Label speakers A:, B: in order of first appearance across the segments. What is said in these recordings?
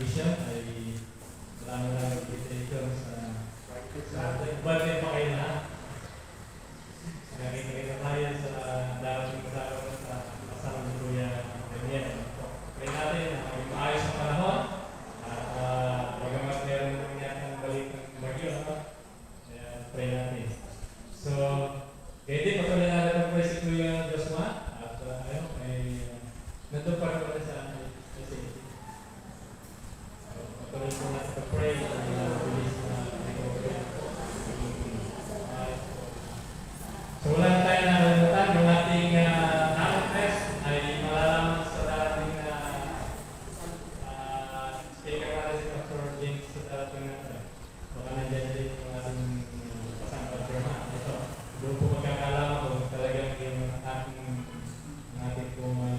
A: vision ay marami invitation sa birthday pa kayo na. Nakita tayo sa darating kasama sa kasama ni Kuya Daniel. Pray natin na may maayos ang panahon at bagamat meron naman yatang balitang bagyo, pray natin. So, hindi patuloy natin ang pray si Kuya Joshua at ayun, ay nandun pa rin sa message. Patuloy po natin pag-pray at bilis na recovery. So, wala tayo nakalimutan. Yung ating test ay malalaman sa dating speaker natin si Dr. James sa dating baka nandiyan din yung ating pasang German. Ito, doon po magkakalaman kung talagang yung ating pong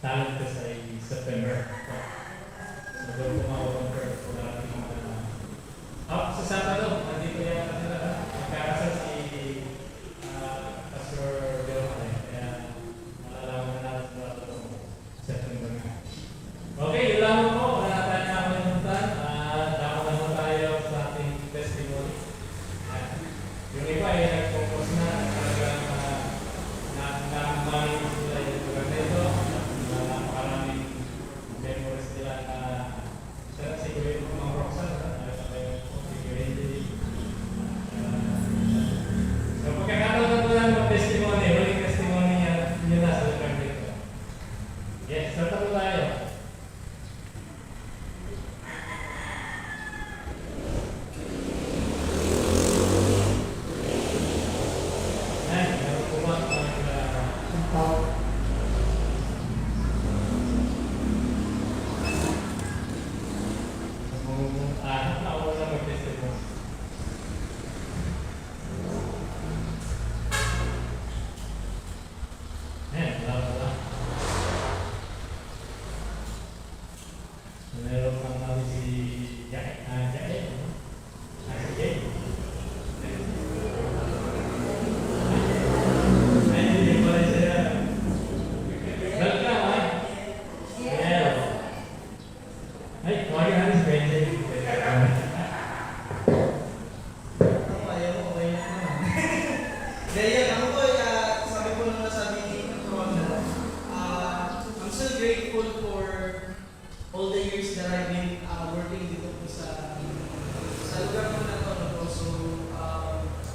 A: talent test ay September. So, doon po mga-offer po natin sa Sabado, nandito yan magkakasal si Pastor German. Kaya malalaman na natin sa September nga. Okay, yun lang po. Wala na tayo nakalimutan. Dako na po tayo sa ating testimony. Yung iba ay nag-focus na talagang nakamaling sila yung lugar na ito. Napakaraming memories nila na siguro yung mga Roxanne. So, pagkakataon na lang ng testimony, huling testimony niya na sa lugar dito. Yes, starta po tayo. Ay, meron po ba ako na mag-testimony. Meron pang namin si Jack. Hindi pa rin siya. Welcome, ha? Yeah. Ay, kawagin natin si Benji.
B: I'm still grateful for all the years that I've been working dito po sa lugar ko na to. So,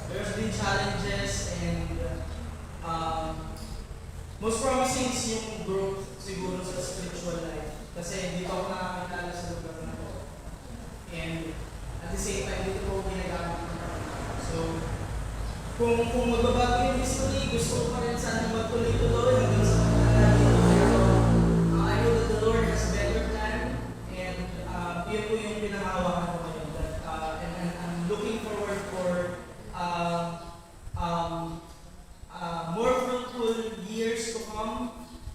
B: there's been challenges and most promising is yung growth siguro sa spiritual life. Kasi dito ako nakakilala sa lugar na to. And at the same time, dito po ginagamit ko. So, kung magbabago yung history, gusto ko pa rin sana magtuloy-tuloy hanggang sa I know that the Lord has a better plan, and yun po yung pinangahawakan ko ngayon. And I'm looking forward for more fruitful years to come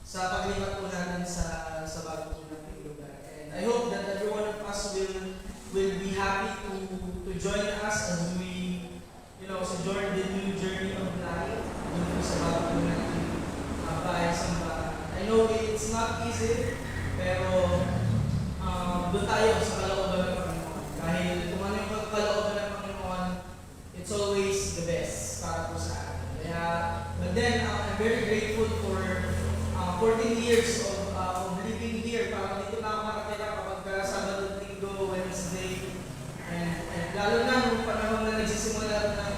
B: sa paglipat po natin sa bago po natin lugar. And I hope that every one of us will be happy to join us as we join the new journey of life sa bago po natin bahay sa I know it's not easy, pero doon tayo sa kalooban ng Panginoon. Dahil kung ano yung kalooban ng Panginoon, it's always the best para po sa atin. Kaya, but then, I'm very grateful for 14 years of living here. Parang dito na ako nakatira kapag Sabado, Linggo, Wednesday. And lalo na nung panahon na nagsisimula ng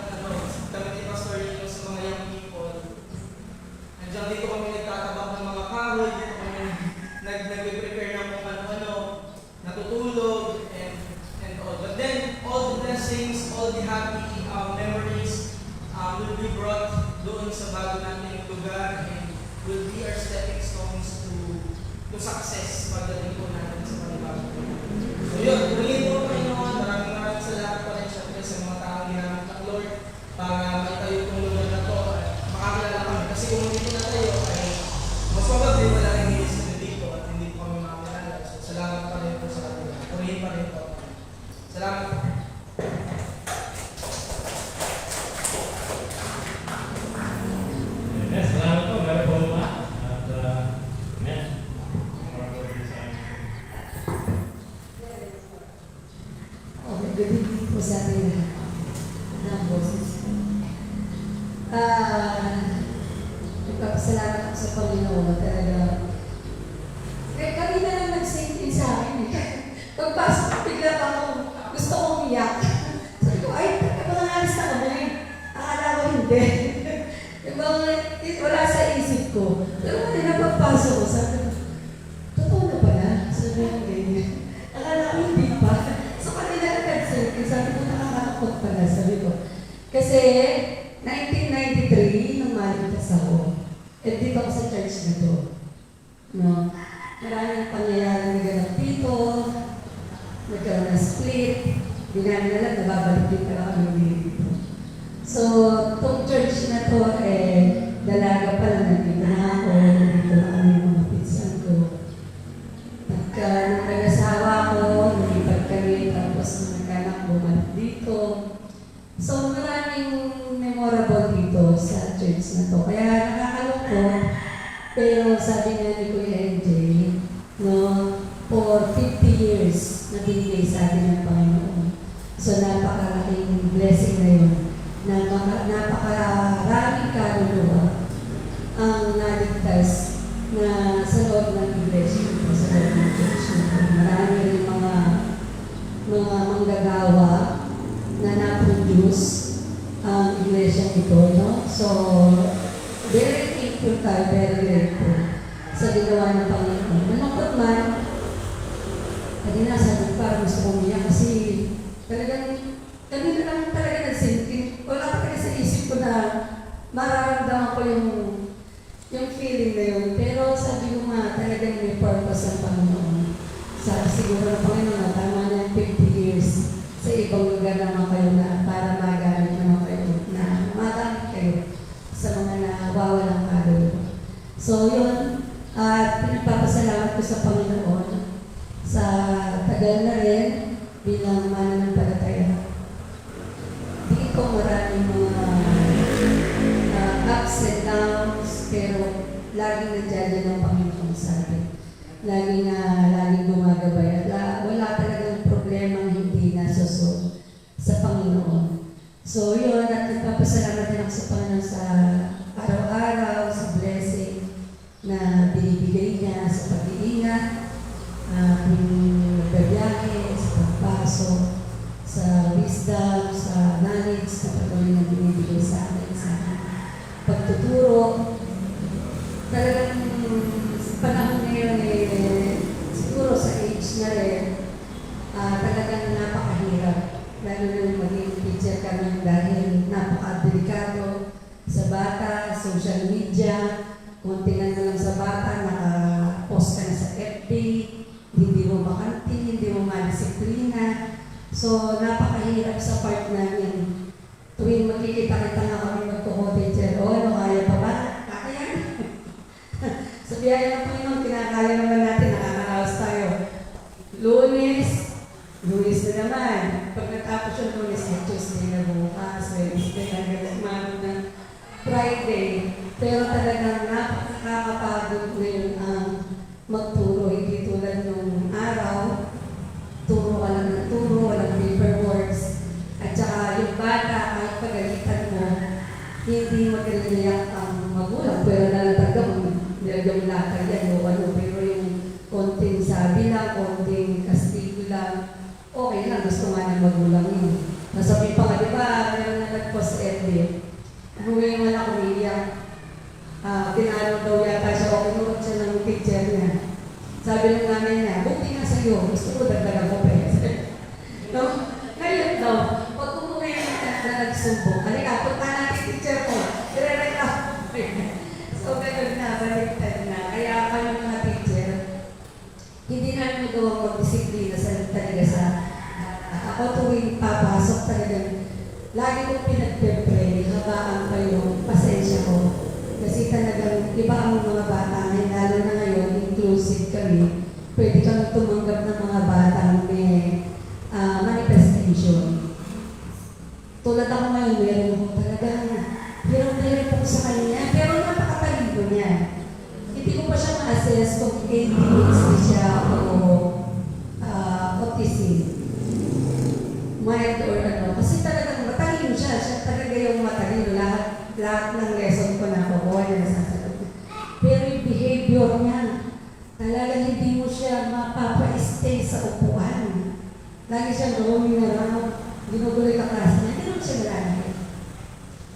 B: kami ni Pastor Lino sa mga young people. Andiyan dito kami nagtatabak ng mga kahoy, dito kami nag-prepare ng mga ano, natutulog, and all. But then, all the blessings, all the happy memories will be brought doon sa bago nating lugar and will be our stepping stones to success pagdating po natin sa panibago. So yun, muli po Panginoon, maraming salamat pa rin syempre sa mga taong ginamit ng Lord para maitayo itong lugar na to at makakilala kami. Kasi kung dito na tayo ay mas probably wala rin hilis dito at hindi po kami makakilala. So salamat pa rin po sa kanila. Purihin pa rin po. Salamat po.
A: Yes, salamat po. Meron po ba? At, amen. Marami sa
C: Good evening po sa ating lahat ng boses ko. Nagpapasalamat ako sa Panginoon talaga. Kanina lang nag-sink in sa akin eh. Pagpasok ko, bigla ako, gusto kong umiyak. Sabi ko, ay, mga alis na kami. Akala ko hindi. Wala sa isip ko. Pero kanina pagpasok ko, sabi ko, totoo na pala? Sabi ko, ganyan. Akala ko hindi pa. So kanina lang nag-sink in, sabi ko, nakakakot pala. Sabi ko, kasi 1993, nung malitas ako, dito ako sa church na to. No? Maraming pangyayari na ganap dito, nagkaroon ng split, binami na lang, nababalik din pala kami dito. So, itong church na to, dalaga pa lang, nandito na ako, nandito na kami yung mga pinsan ko. Nung nag-asawa ko, nalipad kami, tapos nagkanak bumalik dito. So, maraming memorable dito sa church na to. Kaya nakakalungkot, pero sabi nga ni Kuya NJ, no, for 50 years na binigay sa atin ng Panginoon. So, napakalaking blessing na yun. Napakaraming kaluluwa ang naligtas na sa loob ng iglesia ito, sa loob ng church nito. Marami rin mga manggagawa na na-produce ang iglesia ito, no? So, very thankful tayo, very grateful sa ginawa ng Panginoon. Malungkot man, kanina sabi ko parang gusto kong umiyak kasi talagang kanina lang talaga nagsintin. Wala pa kasi sa isip ko na mararamdaman ko yung feeling na yun. Pero sabi ko nga, talagang may purpose ang Panginoon. Sabi siguro ng Panginoon, tama na yung 50 years sa ibang lugar naman kayo na para magamit naman kayo, na magamit kayo sa mga nawawalang kaluluwa. So yun, at pinagpapasalamat ko sa Panginoon sa tagal na rin bilang mananampalataya. Hindi ko maraming mga ups and downs, pero laging nandiyan ng Panginoon sa akin. Laging gumagabay. At wala talagang problemang hindi nasusunod sa Panginoon. So yun, at nagpapasalamat din ako sa Panginoon sa araw-araw, sa blessing na binibigay niya sa pag-iingat, pagbabiyahe, sa pagpasok, sa wisdom, sa knowledge na patuloy na binibigay sa akin, sa pagtuturo. Talagang sa panahon ngayon siguro sa age na rin, talagang napakahirap. Lalo na maging teacher kami dahil napaka-delikado sa bata, social media, konti na lang sa bata, naka-post ka na sa FB, hindi mo makanti, hindi mo madisiplina. So, napakahirap sa part namin. Tuwing makikita-kita nga kami magko-teacher, ano, kaya pa ba? Kaya yan. Sa biyaya ng Panginoon, kinakaya naman natin, nakakaraos tayo. Lunes na naman. Pag natapos yung Lunes, Tuesday na bukas, Wednesday, hanggang umabot ng Friday. Pero talagang nakakapagod na yun ang magturo. Hindi tulad nung araw, turo ka lang ng turo, walang paperworks. At saka yung bata, kahit pagalitan mo, hindi magaliyak ang magulang. Pero nalatagam, nilagam lakad yan o ano. Pero yung konting sabi lang, konting kastigo lang, okay lang, gusto nga ng magulang yun. Nasabi pa nga, di ba, meron na nag-post FB. Umuwi yung anak ko, umiiyak. Tinanong daw yata siya, o kinurot siya ng picture niya. Sabi ng nanay niya, buti nga sa'yo, gusto ko dagdagan ko pa yan. No? Ngayon daw, pag umuwi yung na nagsumbong, halika, punta natin teacher ko, dire-reklamo. So, ganun na, baliktad na. Kaya kami mga teacher, hindi namin magawang mag-disiplina talaga sa ako tuwing papasok talagang lagi kong pinag-pray, habaan pa yung pasensya ko. Kasi talagang iba ang mga bata ngayon, lalo na ngayon, inclusive kami. Pwede kang tumanggap ng mga bata may manifestation. Tulad ako ngayon, meron ako talagang hirap po sa kanya, pero napakatalino niya. Hindi ko pa siya ma-assess kung ADHD siya o autism. mind or ano. Kasi talagang matalino siya. Siya talaga yung matalino. Lahat ng lesson ko na kukuha niya nasasagot. Pero yung behavior niya, talagang hindi mo siya mapapa-stay sa upuan. Lagi siyang roaming around, ginugulo yung kaklase niya, hindi naman siya lagi.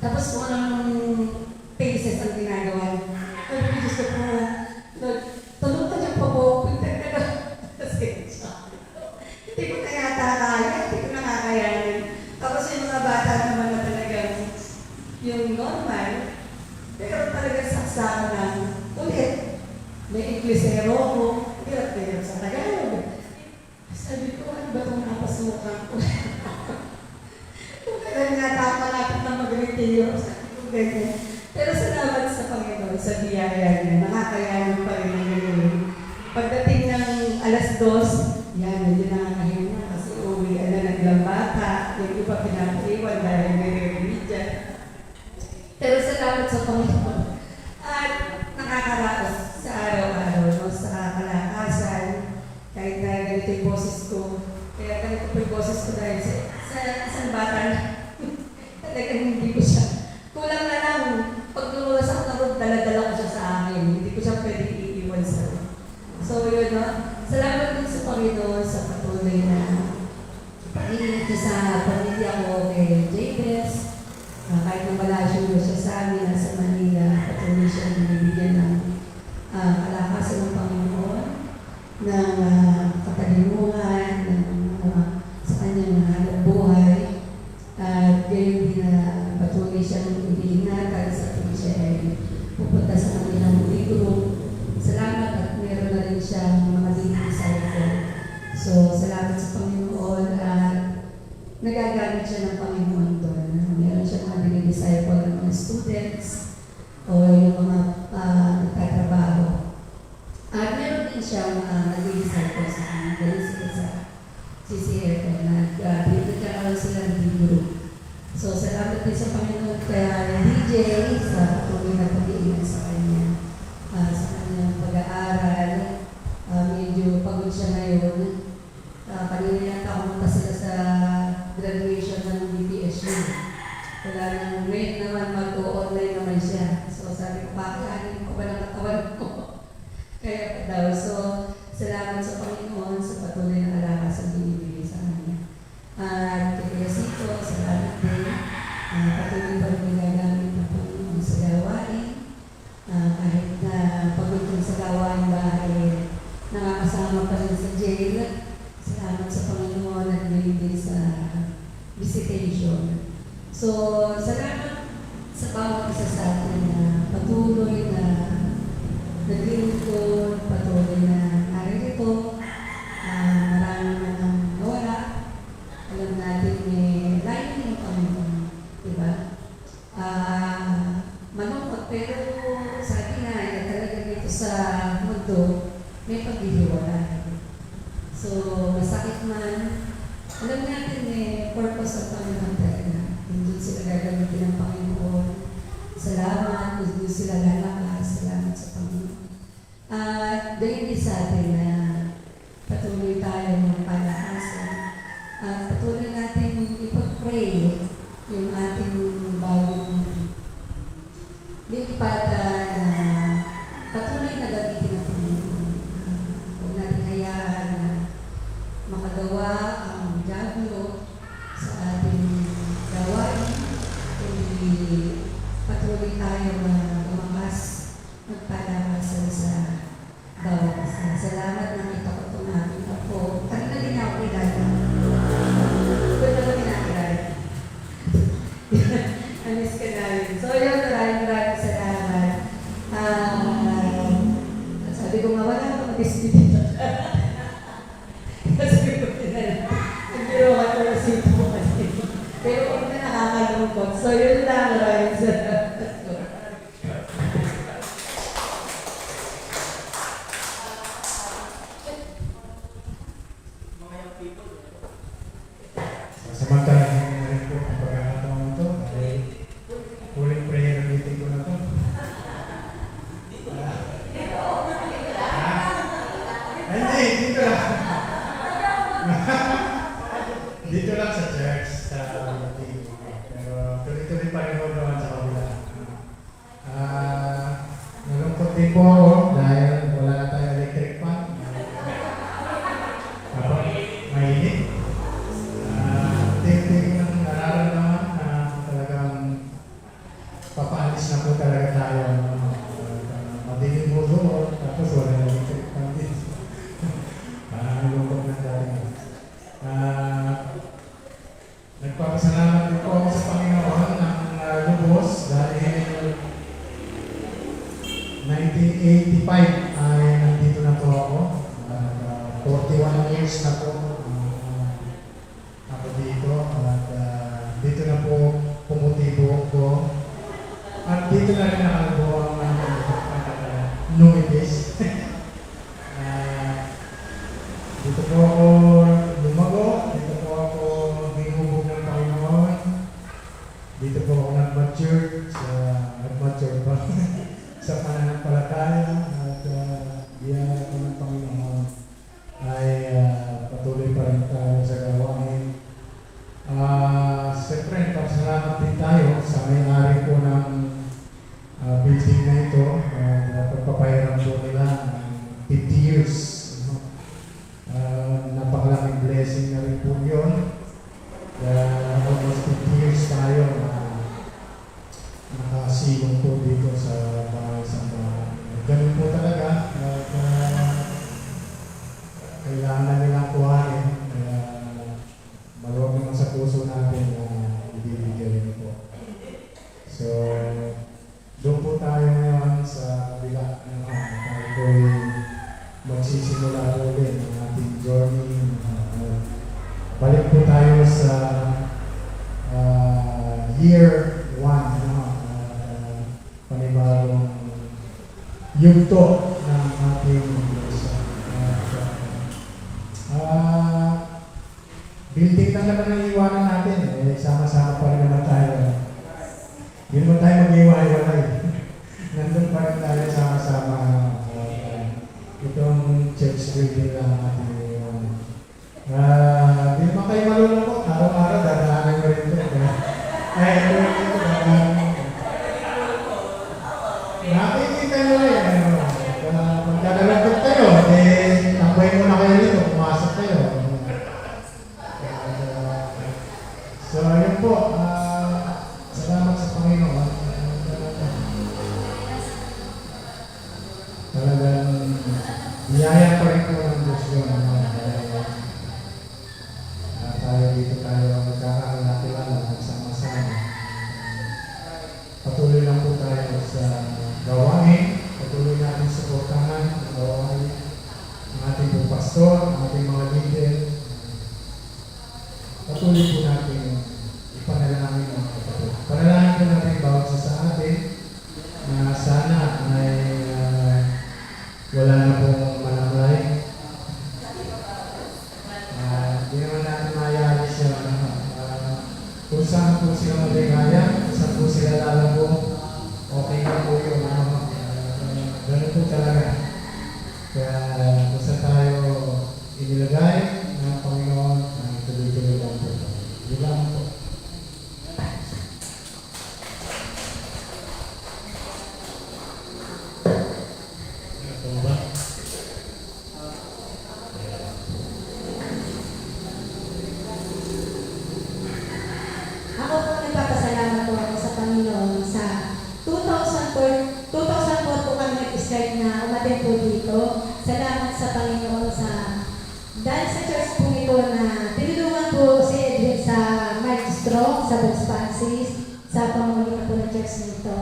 C: Tapos kung anong paces ang ginagawa niya. Sabi ko, Diyos ko po, tulog ka niya po po, hindi ko na yata kaya, hindi ko nakakayanin. Tapos yung mga bata naman na talagang yung normal, pero talagang saksakan ng ulit. May Inglesero ko, hirap sa Tagalog. Sabi ko, ano ba itong napasukan ko? Kung kailan nga malapit na mag-retiro, sabi ko ganyan. Pero salamat sa Panginoon, sa biyaya niya, nakakayanan pa rin ang gano'n. Pagdating ng alas 2, yan, hindi nakakahinga kasi uwi, naglambata, yung iba pinapaiwan dahil may religion. Pero salamat sa Panginoon. At nakakaraos sa araw-araw, no, sa kalakasan, kahit na ganito yung boses ko. Kaya ganito po yung boses ko dahil sa isang bata na talagang hindi ko siya. Kulang na lang, pag lumulas ako na road, dala-dala ko siya sa akin. Hindi ko siya pwedeng iiwan sa road. So yun, no? Salamat din sa Panginoon sa patuloy na pag-iingat niya sa pamilya ko kay Jabez. Kahit na malayo siya sa amin, nasa Manila, patuloy siya binibigyan ng kalakasan ng Panginoon, ng katalinuhan, sa kanyang hanap buhay. At gayon din na patuloy siya ng iniingatan sa tuwing siya ay pupunta sa kanilang libro. Salamat at meron na rin siyang mga disciple. So, salamat sa Panginoon at nagagamit siya ng Panginoon doon. Meron siya mga disciple ng mga students o yung mga nagtatrabaho. At meron din siyang nag-disciple sa kanya. Dahil sila sa CCF na nagkakaroon sila ng libro. So, salamat din sa Panginoon kaya DJ sa patuloy na pag-iingat sa kanya. Sa kanyang pag-aaral. Medyo pagod siya ngayon. Kanina yata pumunta sila sa graduation ng BPSU. Wala nang ngayon naman mag-o-online naman siya. So sabi ko, pakaanin ko ba ng katawan ko? Kaya daw. So, salamat sa Panginoon sa patuloy na alakas ang binibigay sa kanya. At kaya Sito, salamat din. Patuloy pa rin nagagamit ng Panginoon sa gawain. Kahit na pagod kong sa gawain bahay, nakakasama pa rin sa jail. Salamat sa Panginoon at binibigay sa visitation. So, salamat sa bawat isa sa atin na patuloy na naglilingkod, patuloy na naririto. Marami na nang nawala. Alam natin may layunin ng Panginoon. Diba? Malungkot, pero sa atin na talaga dito sa mundo, may paghihiwalay. So, masakit man, alam natin purpose ng Panginoon talaga. Hindi sila gagamitin ng Panginoon. Salamat, hindi sila lalakas. Salamat sa Panginoon. At gayon din sa atin na patuloy tayo ng palakasan. At patuloy natin ipag-pray yung ating bagong lipatan na patuloy na gamitin ng Panginoon. Huwag natin hayaan na makagawa ang Diablo sa ating gawain. Kundi patuloy tayo na lumakas, magpalakasan sa bawat isa. Salamat na kita ko itong aking ako. Kanina din ako kilala. Kung naman kinakilala. Anis ka namin. So yun, maraming salamat. Sabi ko nga, wala akong dispute. Kasi ko pinala. Nagbiro ka ito na sito mo kasi. Pero kung na nakakalungkot. So yun lang, maraming salamat.
A: Samantala na rin po ang pagkakataon ito. Huling prayer meeting ko na ito. Hindi, dito lang.
D: Dito lang sa church, sa team. Pero tuloy-tuloy pa rin ako doon sa kabila. Nalungkot din po ako dahil wala na tayong electric fan. Kapag mainit. Hindi ko nang nararamdaman na talagang papaalis na po talaga tayo. Madilim mo doon, tapos wala na electric fan din. Nalungkot na tayo. Nagpapasalamat din po ako sa Panginoon ng lubos dahil 1985 ay nandito na po ako. 41 years na po ako dito at dito na po pumuti buhok ko. At dito na rin nakalubo ang lumipis. Dito po ako lumago, dito po ako binubog ng Panginoon. Dito po ako nag-mature pa sa pananampalataya at biyaya ko ng Panginoon ay patuloy pa rin tayo sa gawain. Siyempre, pasalamat din tayo sa may-ari po ng building na ito. Pagpapahiram po nila ng 50 years. Napakalaking blessing na rin po yun. Almost 50 years tayo na nakasilong po dito sa bahay sa bahay. Ganun po talaga. Kailangan na nilang kuhanin. Maluwag naman sa puso natin na ibibigay niyo po. So, doon po tayo ngayon sa kabila. Tayo po magsisimula po ulit ng ating journey. Balik po tayo sa year 1, panibagong yugto ng ating bansa. Building lang naman ang iwanan natin. Sama-sama pa rin naman tayo. Hindi naman tayo mag-iwa-iwalay. Nandun pa rin tayo sama-sama. Itong church building lang natin iwanan. Hindi naman kayo malulungkot. Araw-araw, dadaanan ko rin ito. Ay, ito rin ito. Nakikita nyo rin. Magdadalagod kayo. Tambay mo na kayo dito. Pumasok kayo. So, yun po. Salamat sa Panginoon. Talagang biyaya pa rin po ng Diyos yun. Tayo dito tayo magkakakilala nagsama-sama. Patuloy lang po tayo sa gawain. Patuloy natin suportahan ang gawain ng ating po pastor, ang ating mga leader. Patuloy po natin ipanalangin ang kapatid. Panalangin po natin bawat sa atin na sana ay wala na pong manamlay. Hindi naman natin mayayalis siya. Kung saan po sila maligaya, kung saan po sila lalago, okay na po yun. Ganun po talaga. Kaya kung saan tayo inilagay ng Panginoon, tuloy-tuloy lang po. Yun lang po.
C: Ako po nagpapasalamat po ako sa Panginoon sa 2004 po kami nag-start na umatin po dito. Salamat sa Panginoon dahil sa church po ito na tinulungan po si Edwin sa Maestro, sa Dos Francis, sa pamumulitan po ng church nito.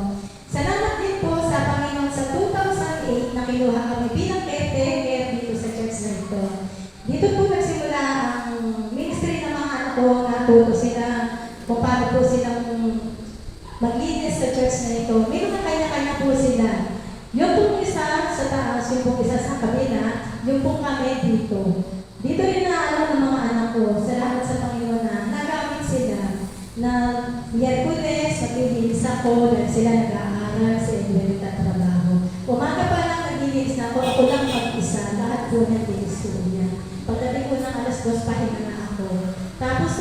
C: Salamat din po sa Panginoon sa 2008 na kinuha kami bilang caretaker dito sa church na ito. Dito po nagsimula ang ministry ng mga anak ko na tuto sila kung paano po silang maglinis sa church na ito. May mga kanya-kanya po sila. Yung pong isa sa taas, yung pong isa sa kabila, yung pong kami dito. Dito rin na ng mga anak ko. Salamat sa Panginoon na nagamit sila na Miyerkules, naglilinis ako dahil sila nag-aaral sa Edwin trabaho. Umaga pa lang naglilinis na ako lang mag-isa. Lahat po naglilinis ko niya. Pagdating ko ng alas 2, pahinga na ako. Tapos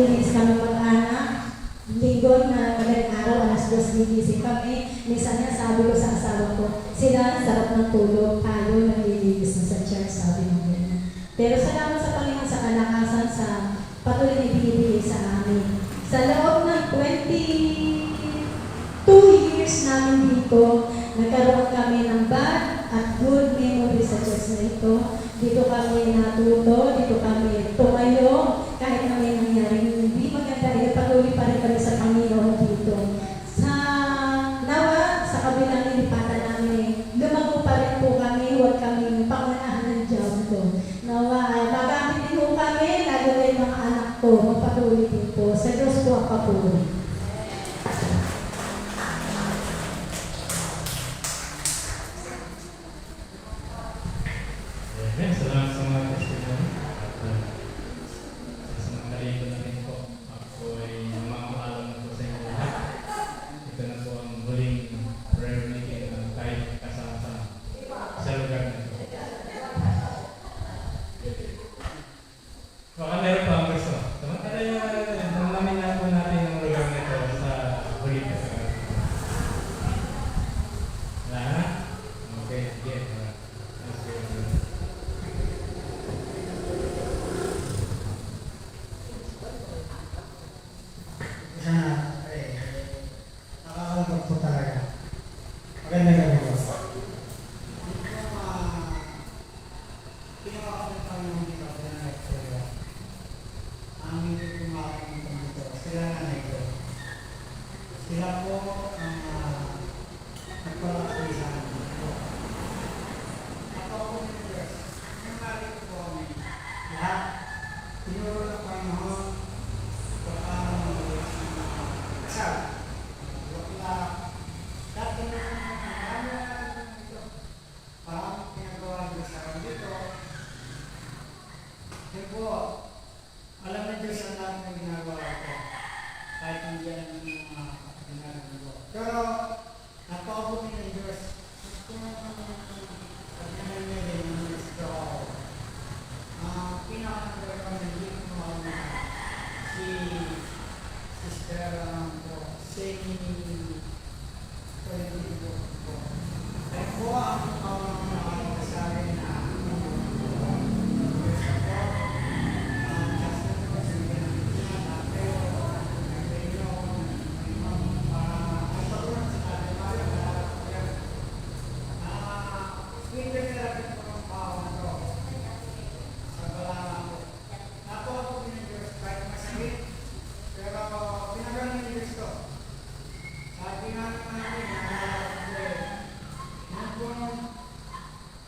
C: maglilinis kami mag-anak. Linggo na madaling araw, alas 2 gigising kami. Minsan nga sabi ko sa asawa ko, sila sarap ng tulog, tayo naglilinis na sa church, sabi ng ganyan. Pero salamat sa Panginoon sa kalakasan sa patuloy na binibigay sa amin. Sa loob ng 22 years namin dito, nagkaroon kami ng bad at good memories sa church na ito. Dito kami natuto, dito kami tumayo, kahit na may nangyaring hindi maganda, patuloy pa rin kami sa Panginoon dito. Sa nawa, sa kabilang nilipatan namin, lumago pa rin po kami, huwag kami pangunahan ng Diablo. Nawa, magamit din po kami, lalo na yung mga anak ko, magpatuloy din po. Sa Diyos po ang papuri.
A: Amen. Salamat sa mga testimony. At sa mga nalito na rin po, ako ay namamaalam na po sa inyo lahat. Ito na po ang huling prayer meeting na tayo kasama-sama sa lugar na ito. Baka meron pa ang gusto. Namin na po natin ang lugar na ito sa huling na lugar. Wala na? Okay, sige. Let's go.
D: Sana, nakakalabag po talaga. Maganda gabi po. Sila po ang nagpalaki sa amin. Ako po ni Diyos, yung nalit po kami, lahat, tinuro ng Panginoon, kasal. Lahat po na parang pinagawa Diyos sa akin dito. Yun po, alam na Diyos ang lahat ng ginagawa ko. Kahit hindi yan ang mga ginagawa ko. Pero, napakabuti ng Diyos. Kung pag-naman niya rin yung gusto ako. Pinaka-recommendation ko ako na si Sister Seni Pwede po. Ay po ang nakakasabi na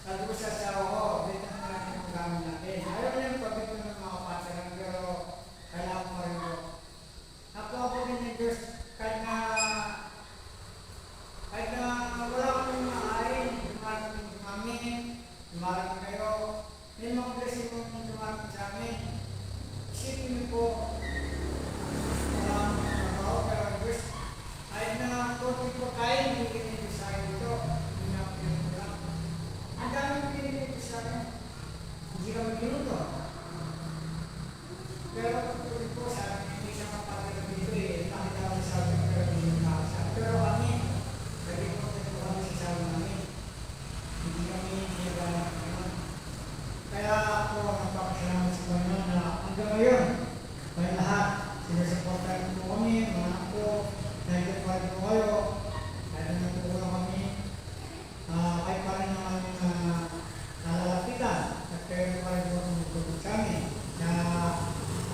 D: sabi ko sa asawa ko, dito na natin ang gamit natin. Ayaw ko yung pagkito ng mga pasaran, pero kailangan mo rin ko. Nakuha po din ng Diyos, kahit na wala akong maaari, dumating kami, dumating kayo, may mga blessing mo yung dumating sa amin. Isipin niyo po, walang trabaho, pero ang Diyos, kahit na konti po kayo, hindi kinito sa akin dito, hindi na ako pinito. Ang daming pinili ko sa akin, hindi kami minuto. Pero tuloy po sa akin, hindi siya kapatid dito nakita kami sa akin, pero hindi nakasal. Pero kami, lagi po ito kami sa sabi namin. Hindi kami niyagalang naman. Kaya ako napakasalamat sa Panginoon na hanggang ngayon, may lahat, sinusuportahan po kami, mga anak ko, nagkakalit po kayo, kahit na nagkukulang kami. Kahit pa rin ang aming nalalapitan at kayo pa rin po ang magtutulog sa amin na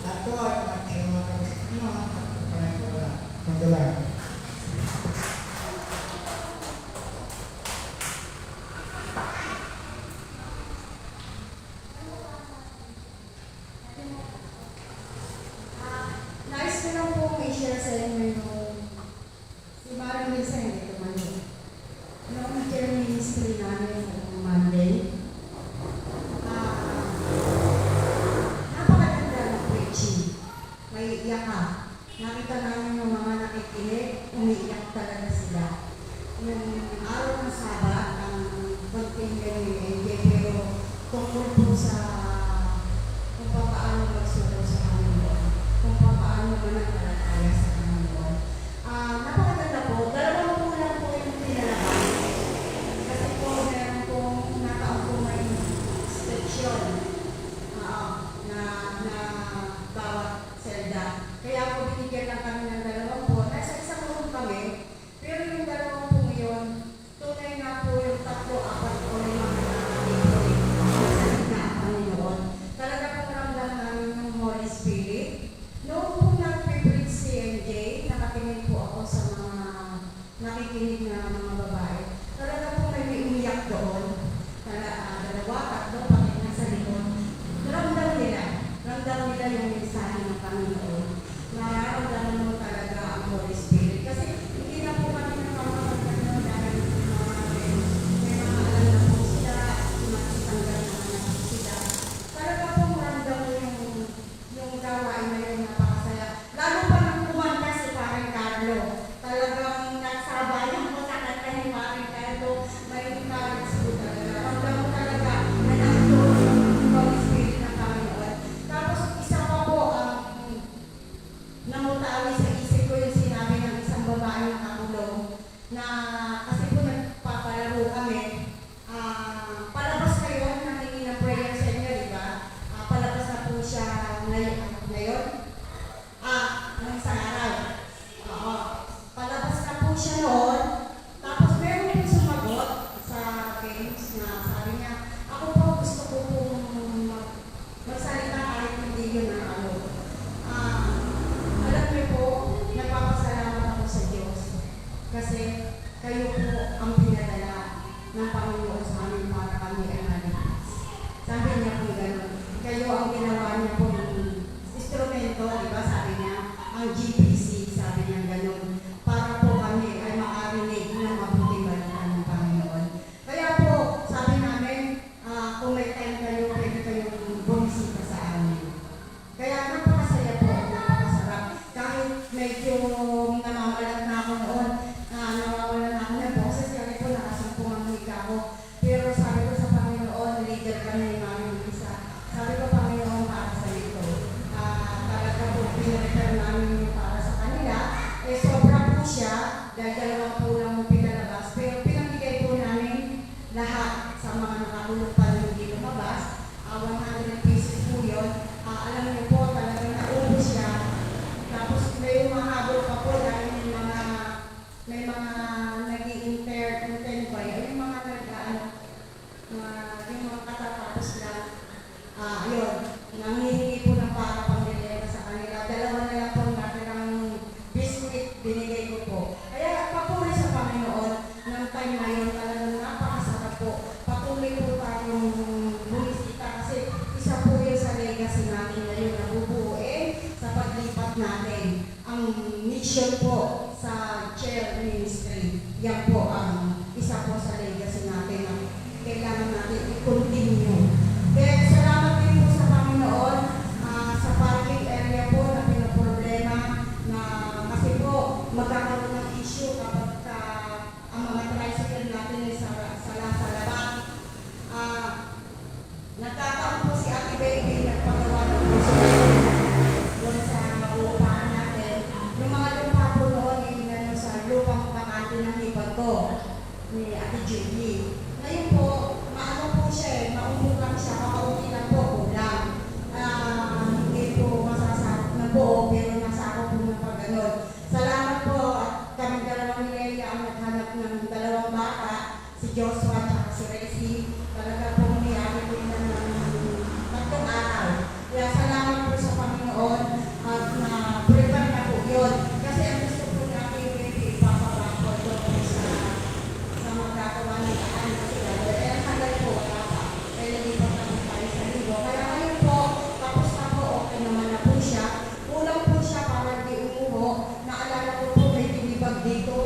D: lahat ko ay magkasalamat kami sa Panginoon at pagpapalit ko wala. Magdalang.
C: Nice ko lang po i-share sa inyo yung si Maring Wilson hindi tumalo. Noong care ministry namin noong Monday, napakaganda ng preaching. May iyak ka. Nakita namin yung mga nakikinig, umiiyak talaga sila. Yung araw ng Sabat, ang konting ganyan, pero tungkol po sa kung paano magsulo sa kanila. Kung paano pananampalataya sa Panginoon. Napakaganda po. Dalawang po lang po yung pinalabas. Kasi po meron pong nataon po may inspection na bawat selda. Kaya po binigyan lang kami ng dalawang po. Nasa isang room kami, pero yung dalawang po yun, tunay na po yung 3-4 po yung mga nakakalipoy sa gitna ang Panginoon. Talaga po ramdam namin ng Holy Spirit. Noong po nag-preach si MJ, nakatingin po ako sa mga nakikinig na mga babae. Talaga po may umiyak doon. Dalawa, tatlo, pati nasa likod. Ramdam nila yung mensahe ng Panginoon. Nararamdaman mo talaga ang Holy Spirit. Kasi hindi na po kami nakakapagano dahil may mga alam na po sila, matitanggal naman na po sila. Talaga po ramdam mo yung gawain na yung napakasaya. Lalo pa nang kumanta si Parang Carlo. Talagang nagsabayan mo sa kanta ni Parang Carlo. May encourage po talaga. Ramdam mo talaga na nandun yung Holy Spirit ng Panginoon. Tapos isa pa po namutawi sa isip ko yung sinabi ng isang babae na kakulong na kasi po nagpapalaro kami. Palabas kayo, nangingi ng prayer sa inyo, di ba? Palabas na po siya ngayon. Ng isang araw. Oo. Palabas na po siya noon. Tapos meron po sumagot sa games na sabi niya, ako po gusto ko pong magsalita kahit hindi yun ang ano. Alam niyo po, nagpapasalamat ako sa Diyos. Kasi kayo po ang pinadala ng Panginoon sa amin para kami ay maligtas. Sabi niya po gano'n. Kayo ang ginawa niya po ng instrumento, di ba? Sabi niya, ang GPC, sabi niya gano'n. Para po kami ay makarinig ng mabuting balita ng Panginoon. Kaya po, sabi namin, kung may time kayo, pwede kayong bumisita sa amin. Kaya napakasaya po, napakasarap. Kahit medyo namamalat na ako noon, nawawalan na ako ng boses, kasi po nakasampung ang hika ko. Pero sabi ko sa Panginoon, leader kami ni Mami Lisa. Sabi ko, Panginoon, para sa ito. Talaga po, pinrefer namin yung para sa kanila. Sobra po siya, dahil dalawang po lang yung pinalabas. Pero pinamigay po namin lahat sa mga nakakulong pa rin hindi lumabas. 100 pieces po yun. Alam niyo po, talagang naubos siya. Tapos may mahabol pa po dahil may mga nag-i-intend ba yun? Yung mga yung mga katatapos lang. Yun, nangihingi po ng para pang-deliver sa kanila. Dalawa na lang po natirang biscuit binigay ko po. Kaya papuri sa Panginoon ng time na yun, talagang napakasarap po. Patuloy po tayong bumisita kasi isa po yun sa legacy natin ngayon na bubuuin sa paglipat natin. Ang mission po sa chair ministry, yan po ang isa po sa legacy natin na kailangan natin i-continue. Kaya salamat din po sa Panginoon sa parking area po na pinaproblema na kasi po magkakaroon ng issue kapag ang mga tricycle natin ay sa labas. Nagkataon po si Ate Baby nagpagawa ng puso doon sa upahan natin. Yung mga lupa po noon ay sa lupang pakati ng hipag ko ni Ate Julie. Ngayon po, maano po siya maumbo lang siya, makauti lang po, kulang. Hindi po masasakot na po, pero nasakot po ng pag-ganon. Salamat po at kami dalawang nilaya ang naghanap ng dalawang bata, si Joshua at si Rexy. Talaga po niyari po na ng 3 araw. Kaya salamat po sa Panginoon at na-prepare na po yun. Kasi ang gusto po natin yung ipapabako doon sa magkakawa nila. Kaya hanggang po wala pa. Kaya nalipat naman tayo sa linggo. Kaya ngayon po, tapos na po, okay naman na po siya. Kulang po siya para di umuho. Naalala ko po may tinibag dito.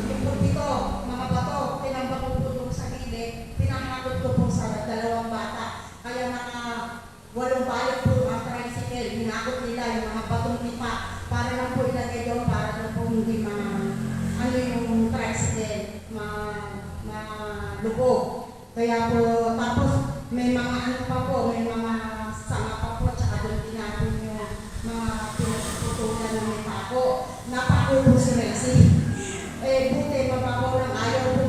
C: Yung po dito, mga bato, tinambak ko po doon sa gilid. Pinahakot ko po sa dalawang bata. Kaya 8 balik po ang tricycle. Hinakot nila yung mga batong tipa para lang po ilagay doon para lang po hindi ano yung tricycle, lubog. Kaya po, tapos may mga ano pa po, may mga sanga pa po, tsaka doon tinapon yung mga
E: napako. Napako po si Rexy. Buti mababaw lang ayaw po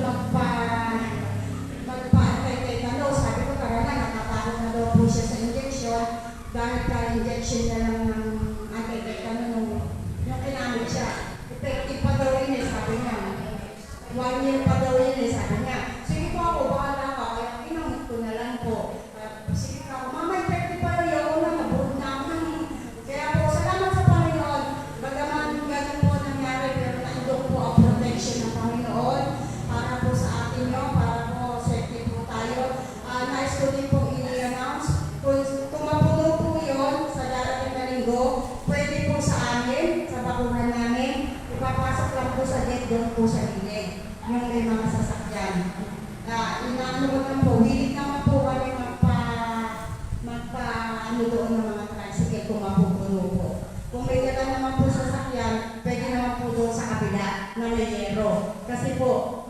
E: magpa-tetanus. Sabi ko karana, natatakot na daw po siya sa injection. Dahil ka-injection na lang ng anti-tetanus nung kinamit siya. Effective pa daw yun sabi niya. 1 year pa daw yun sabi niya. Sige po ako, bahala ka. Kaya kinamit ko na lang po. Sige po ako, mama, effective pa daw yun. Ako na, nabuhod na ako ng. Kaya po, salamat sa Panginoon. Bagaman ganun po nangyari, pero naindok po ang protection ng Panginoon para po sa atin nyo, para po safety po tayo. Nice ko din pong i-announce. Kung mapuno po yun sa darating na linggo, pwede po sa amin, sa bakunan namin, ipapasok lang po sa gate doon po sa hilig, yung may mga sasakyan. Inaano ko lang po, hilig naman po kami ano doon ng mga tricycle kung mapupuno po. Kung may dala naman po sasakyan, pwede naman po doon sa kabila na may yero. Kasi po,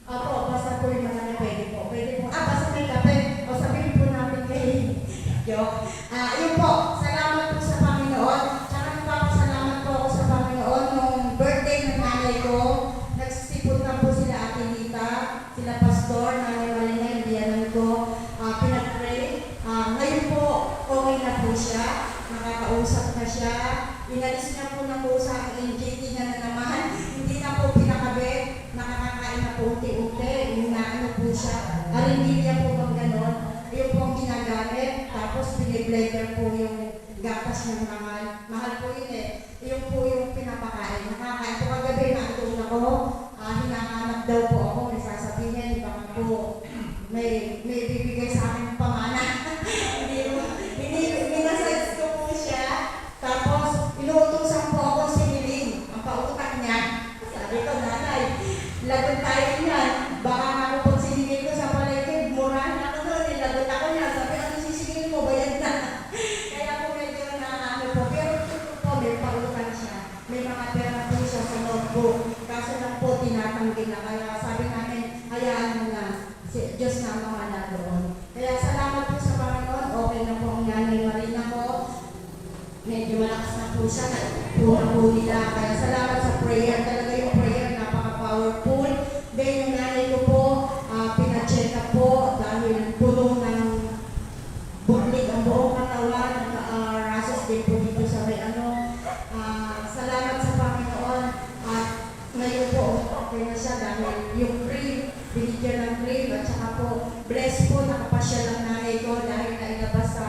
E: basta po yung mga na pwede po. Pwede po, basta may kape. O sabihin po natin kay Joke. Yun po, salamat po sa Panginoon. Tsaka nagpapasalamat po ako sa Panginoon nung birthday ng nanay ko. Nagsisipot na po sila Ate Lita, sila Pastor, Nanay Malina, yung biyanan ko. Pinag-pray. Ngayon po, okay na po siya. Nakakausap na siya. Inalis niya po na po sa NJT niya na naman. Hindi na po pinakabit. Nakakakain na po unti-unti. Inaano po siya. Arindilia po bang ganon. Yung po ang ginagamit. Tapos piniblender po yung gatas ng mahal. Mahal po yun Yung po yung pinapakain. Nakakain po kagabi na doon ako. Hinahanap daw po ako. May sasabihin. Baka po may bibigay sa akin pamana. Minasize ko po siya. Tapos, inuutosan po ako siniling. Ang pautang niya. Sabi ko, nanay, lagot tayo niyan. Baka ako pag sinigil ko sa palengke, murahan ako doon. Lagot ako niya. Sabi, ano sisigil mo? Bayad na. Kaya po medyo ano po. Pero po, may pautang siya. May mga pera po siya sa notebook. Kaso lang po, tinatanggi na. Kaya sabi namin, hayaan mo na. Diyos na ang mga doon. Kaya salamat po sa Panginoon. Okay na po ang Nanay Marina ko. Medyo malakas na po siya. Puna po nila. Kaya salamat sa prayer. Talaga yung prayer, napaka-powerful. Then yung nanay ko po, pina-check up po dahil puno ng buklig ang buong katawan. Rasos din po dito sa may salamat sa Panginoon. At ngayon po, okay na siya dahil yung cream, binigyan ng cream. At saka po, bless po, nakapasya lang nanay ko dahil nailabas sa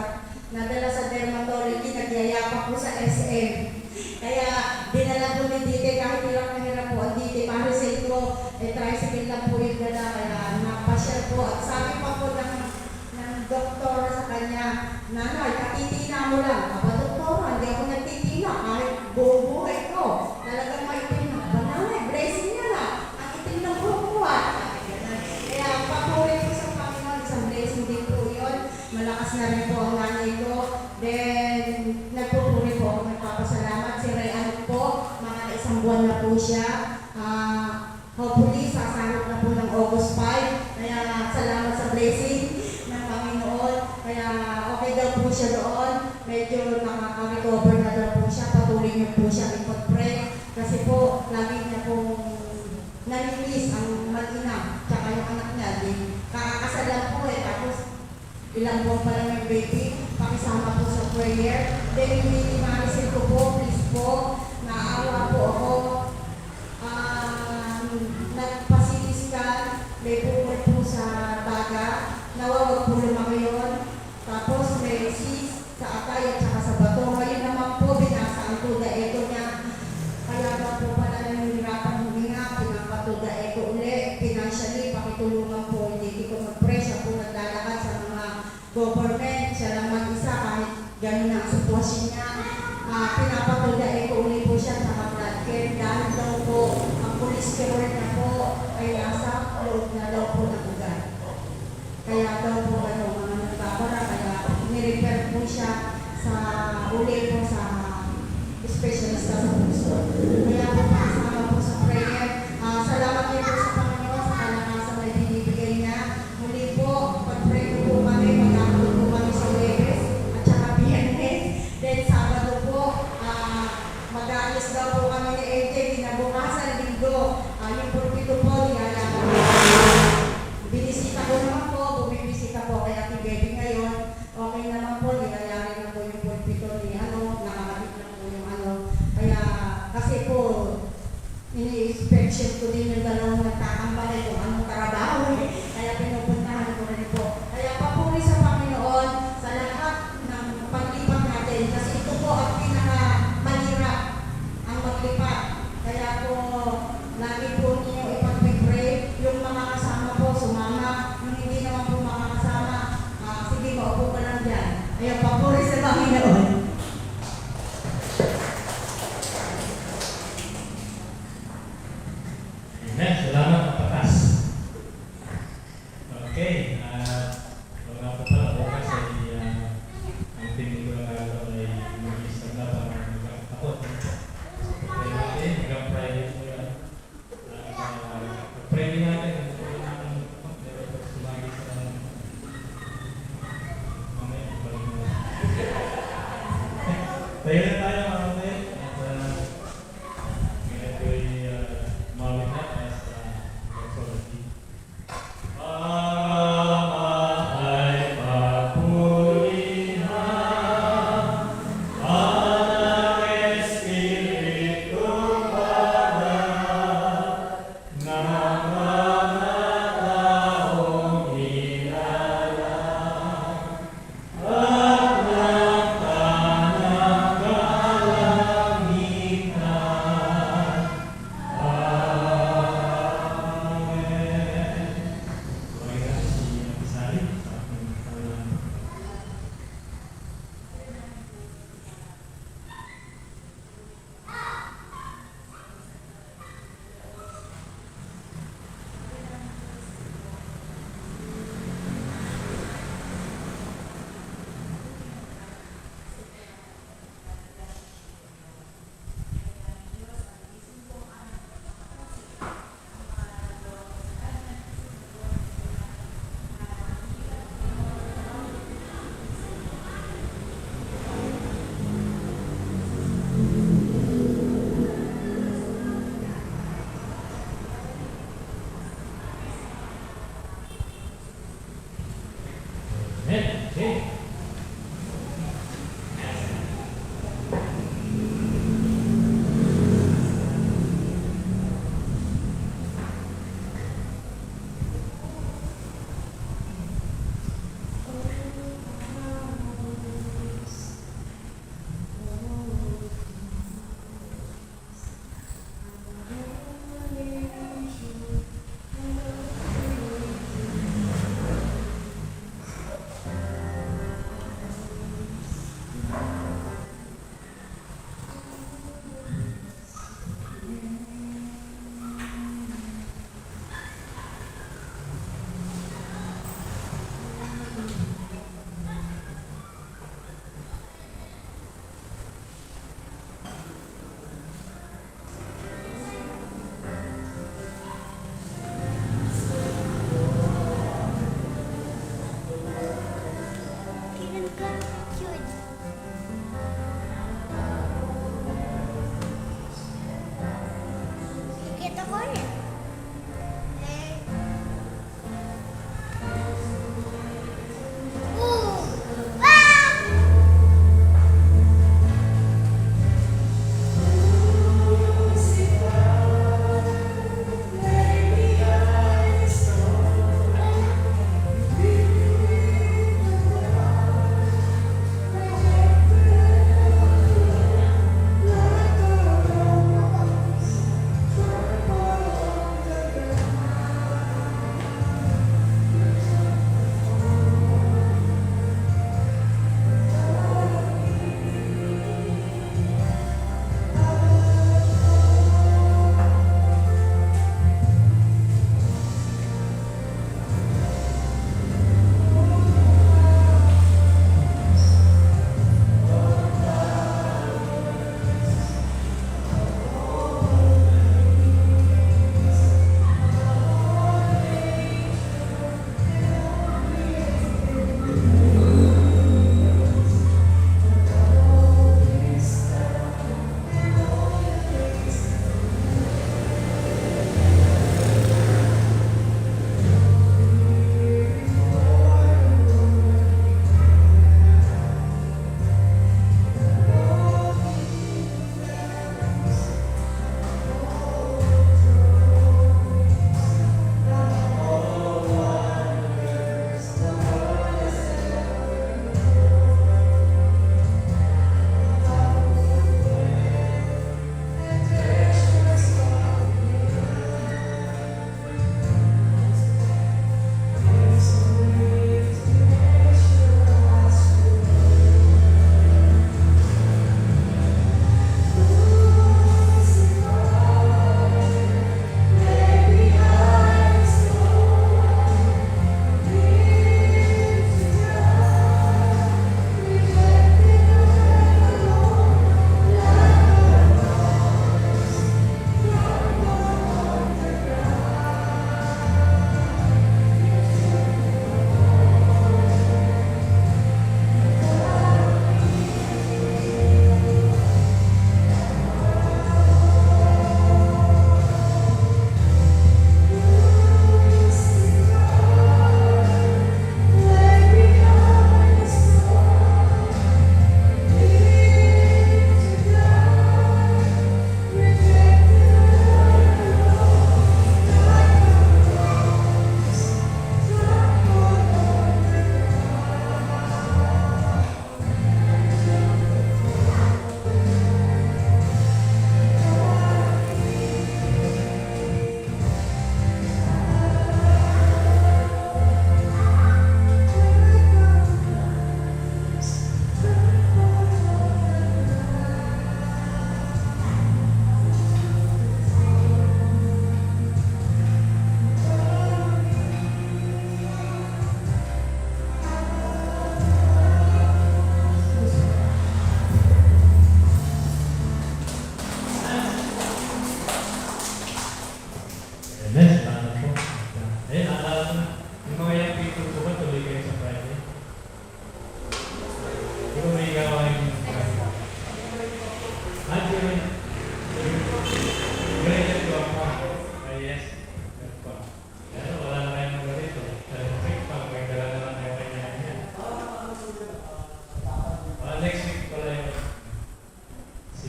E: nadala sa dermatology, nagyayapa po sa SM. Kaya dinala po ni Dite, kahit ilang nahirap po ang Dite, para sa ito, tricycle lang po yung dala, kaya napasya po. At sabi pa po ng doktor sa kanya, nanay, katitina mo lang. Doktora, hindi ako nagtitina, kahit buong buhay ko. Talagang may itim na, nanay, blessing niya na. Ang itim ng buong buhay. Kaya papuri po sa Panginoon, isang blessing din po yun. Malakas na rin po ang nanay ko. Then, nagpupuri po ako, nagpapasalamat. Si Rayan po, mga isang buwan na po siya. Hopefully, sasahod na po ng August 5. Kaya salamat sa blessing ng Panginoon. Kaya okay daw po siya doon. Medyo nakaka-recover na daw po siya. Patuloy niyo po siya ipag-pray. Kasi po, lagi niya pong nanilis ang mag-ina. Tsaka yung anak niya. Kakakasal lang po tapos ilang buwan pa lang yung baby. Pakisama po sa prayer. Then, minimalisin ko po, please po. Naawa po ako. Nagpasilis ka. May bukol po sa baga. Nawawag po lumaki yun. Tapos may cyst sa atay at saka sa bato. Ngayon naman po, binasa ang tuda ito niya. Kaya ba po pala nangyirapan huminga, pinapatuda ito uli. Financially, pakitulungan po. Hindi ko mag-pray. Siya po naglalakad sa mga government. Siya lang mag-isa kahit gano'n na ang sitwasyon niya. Pinapatuda ito uli po siya sa blood care. Dahil daw po, ang cholesterol niya po ay nasa loob na daw po ng ugat. Kaya daw po mga nagbabara, kaya nirefer po siya sa uli po sa specialista sa puso. Kaya po kasama po sa prayer. Salamat din po sa Panginoon sa kalakasan na binibigay niya. Muli po, pag-pray po kami, mag-upload po kami sa Webes at saka Biyernes. Then Sabado po, mag-aalis daw Ayun, papuri sa Panginoon.
A: Amen. Salamat, kapatas. Okay. Wala po pala. Bukas ay ang tingin ko na ay mag-isang na para magkakatakot. Pray natin. Hanggang Friday po yan. Pray din natin. Sumagi sa mamaya. Balik na. Tayo na tayo mga mamaya. At ngayon ko ay mawin na as authority. Ay papuri na ang Espiritu Banal na mga taong ilalang at ng kanang-kalang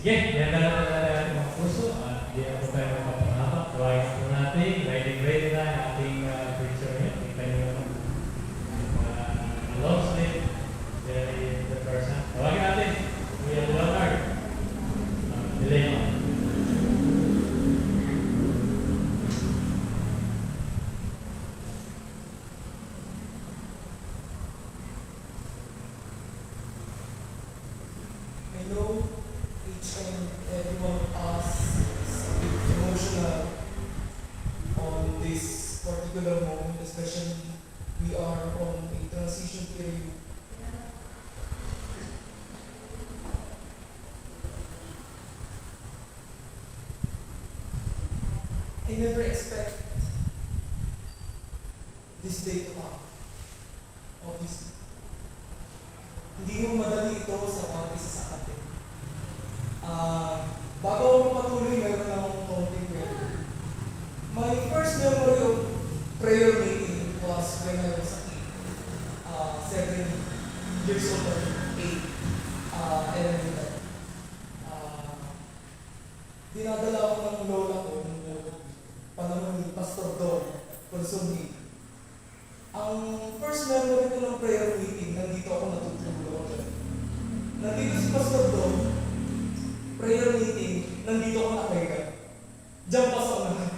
A: Sige, yan na lang natin mga puso. At hindi na po tayo magpapahaba. Tawagan po natin. Ready na ang ating preacher niya. Kita niyo naman. Long sleeve. Very the person. Tawagan natin. Kuya Leonard. Delay mo.
B: I know each and every one of us is a bit emotional on this particular moment, especially we are on a transition period. I never expect this day to come. Obviously. Hindi mo madali ito sa mga isa sa atin. Bago ako patuloy, meron na akong konting prayer. My first memory of prayer meeting was when I was a kid. 7 years old or 8. Elementary. Dinadala ako ng lola ko nung panahon ni Pastor Don Consuming. Ang first memory ko ng prayer meeting, nandito ako natutulog. Nandito si Pastor Don, prayer meeting, nandito ako nakahiga. Diyan pa sa unahan.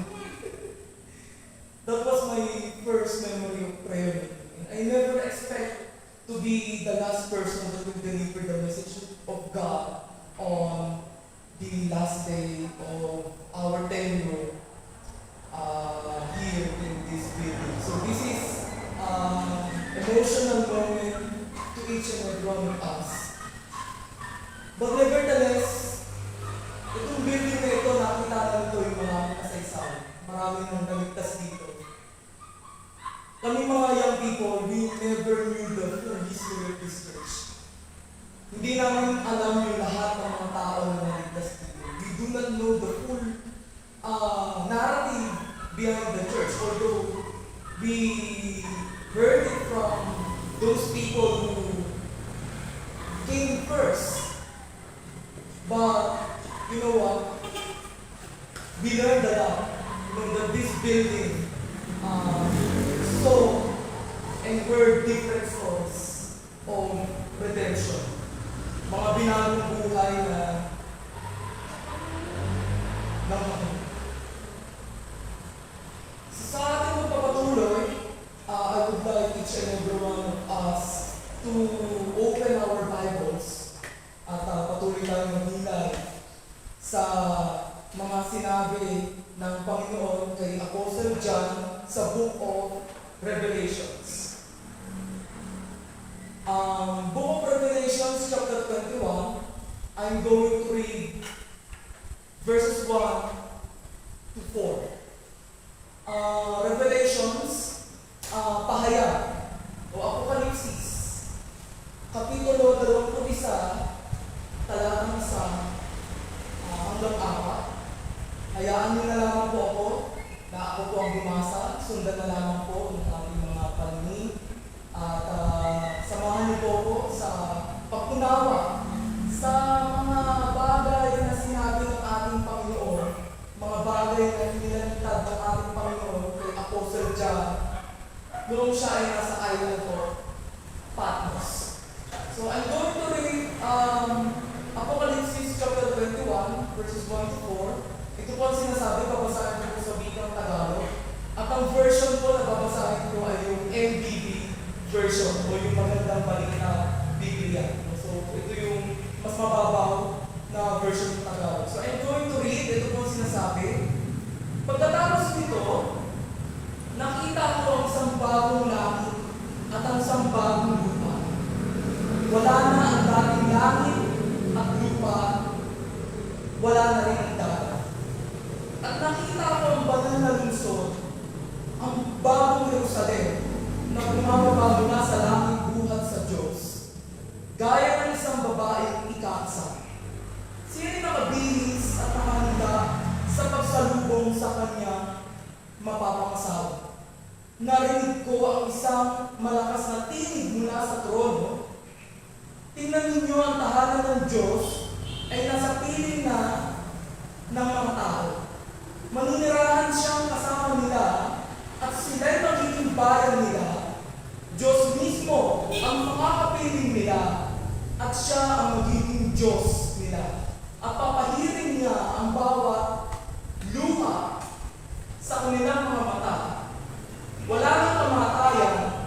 B: That was my first memory of prayer meeting. I never expect to be the last person that will deliver the message of God on the last day of our tenure here in this building. So this is emotional moment to each and every one of us. But nevertheless, itong building na ito, nakita na ito yung maraming kasaysayan. Maraming nang naligtas dito. Kami mga young people, we never knew the full history of this church. Hindi namin alam yung lahat ng mga tao na naligtas dito. We do not know the full narrative behind the church, although we heard it from those people who came first. But, you know what? We learned a lot. You know, that this building saw and heard different stories of redemption. Mga binagong buhay na sa ating magpapatuloy, I would like each and every one of us to open our Bibles at patuloy tayong maghilay sa mga sinabi ng Panginoon kay Apostle John sa Book of Revelations. Book of Revelations, chapter 21, I'm going to read verses 1 to 4. Revelations, pahayag o Apokalipsis, Kapitulo 21, talatang 1 hanggang 4. Hayaan niyo na lamang po ako na ako po ang bumasa, sundan na lamang po ng ating mga paningin at samahan niyo po ako sa pagkunawa sa mga bagay na sinabi ng ating Panginoon, mga bagay na inilantad ng ating Panginoon kay Apostle John noong siya ay nasa island of Patmos. So I'm going to read Apocalypse chapter 21, verses 1 to 4. Ito po ang sinasabi, babasahin ko po sa Bicang Tagalog. At ang version po na babasahin ko ay yung MBB version o yung magandang balik na Biblia. So ito yung mas mababaw na version ng Tagalog. So I'm going to read, ito po ang sinasabi. Pagkatapos nito, nakita ko ang isang bagong langit at ang isang bagong lupa. Wala na ang dating langit at lupa, wala na rin ang dagat. At nakita ko ang banal na lungsod, ang bagong Jerusalem, na bumababa mula sa langit buhat sa Diyos, gaya ng isang babaeng ikaasar. Siya'y nakabihis at nakahanda sa pagsalubong sa kanya mapapangasawa. Narinig ko ang isang malakas na tinig mula sa trono. Tingnan ninyo ang tahanan ng Diyos ay nasa piling siya ang magiging Diyos nila. At papahirin niya ang bawat luha sa kanilang mga mata. Wala nang kamatayan,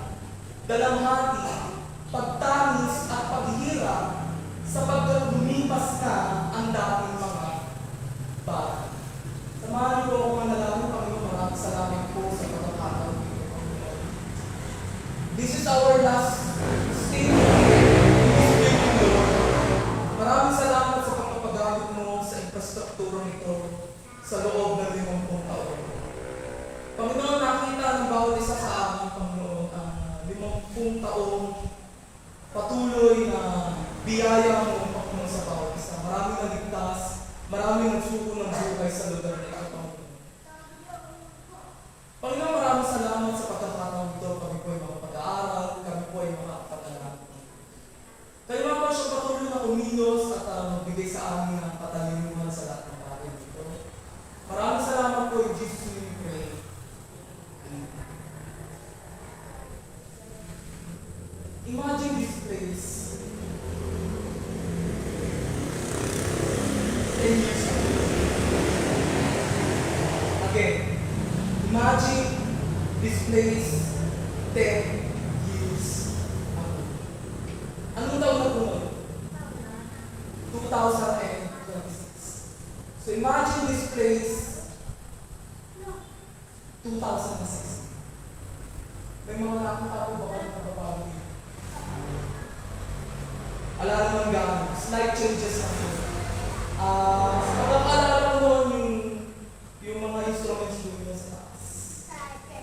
B: dalamhati, pagtanis at paghihirap sapagkat lumipas na ang dating mga bagay. Samahan niyo ako manalangin, Panginoon, maraming salamat po sa pagkakataon dito, Panginoon. This is our last statement in this building, Lord. Maraming salamat sa pagpapagamit mo sa infrastruktura nito sa loob ng 50 taon. Panginoon, nakita ng bawat isa sa amin, Panginoon, ang 50 taong patuloy na biyaya mo, Panginoon, sa bawat isa. Maraming naligtas, maraming nagsuko ng buhay sa lugar na ito, Panginoon. Panginoon, maraming salamat sa pagkakataon ito. Kami po ay makapag-aaral, kami po ay makapag-aral. Kayo nga po siya patuloy na kumilos at magbigay sa amin ng patalinuhan sa lahat ng bagay dito. Maraming salamat po in Jesus' name we pray. Imagine this place 10 years ago. Again, imagine this place 10 years ago. Anong taon na po ngayon? 2026. So imagine this place 2006. May mga nakita po ba kayo nagpapago dito? Ala naman gano'n. Slight changes lang po. Sa pagkakaalala ko noon yung mga instruments doon sa taas.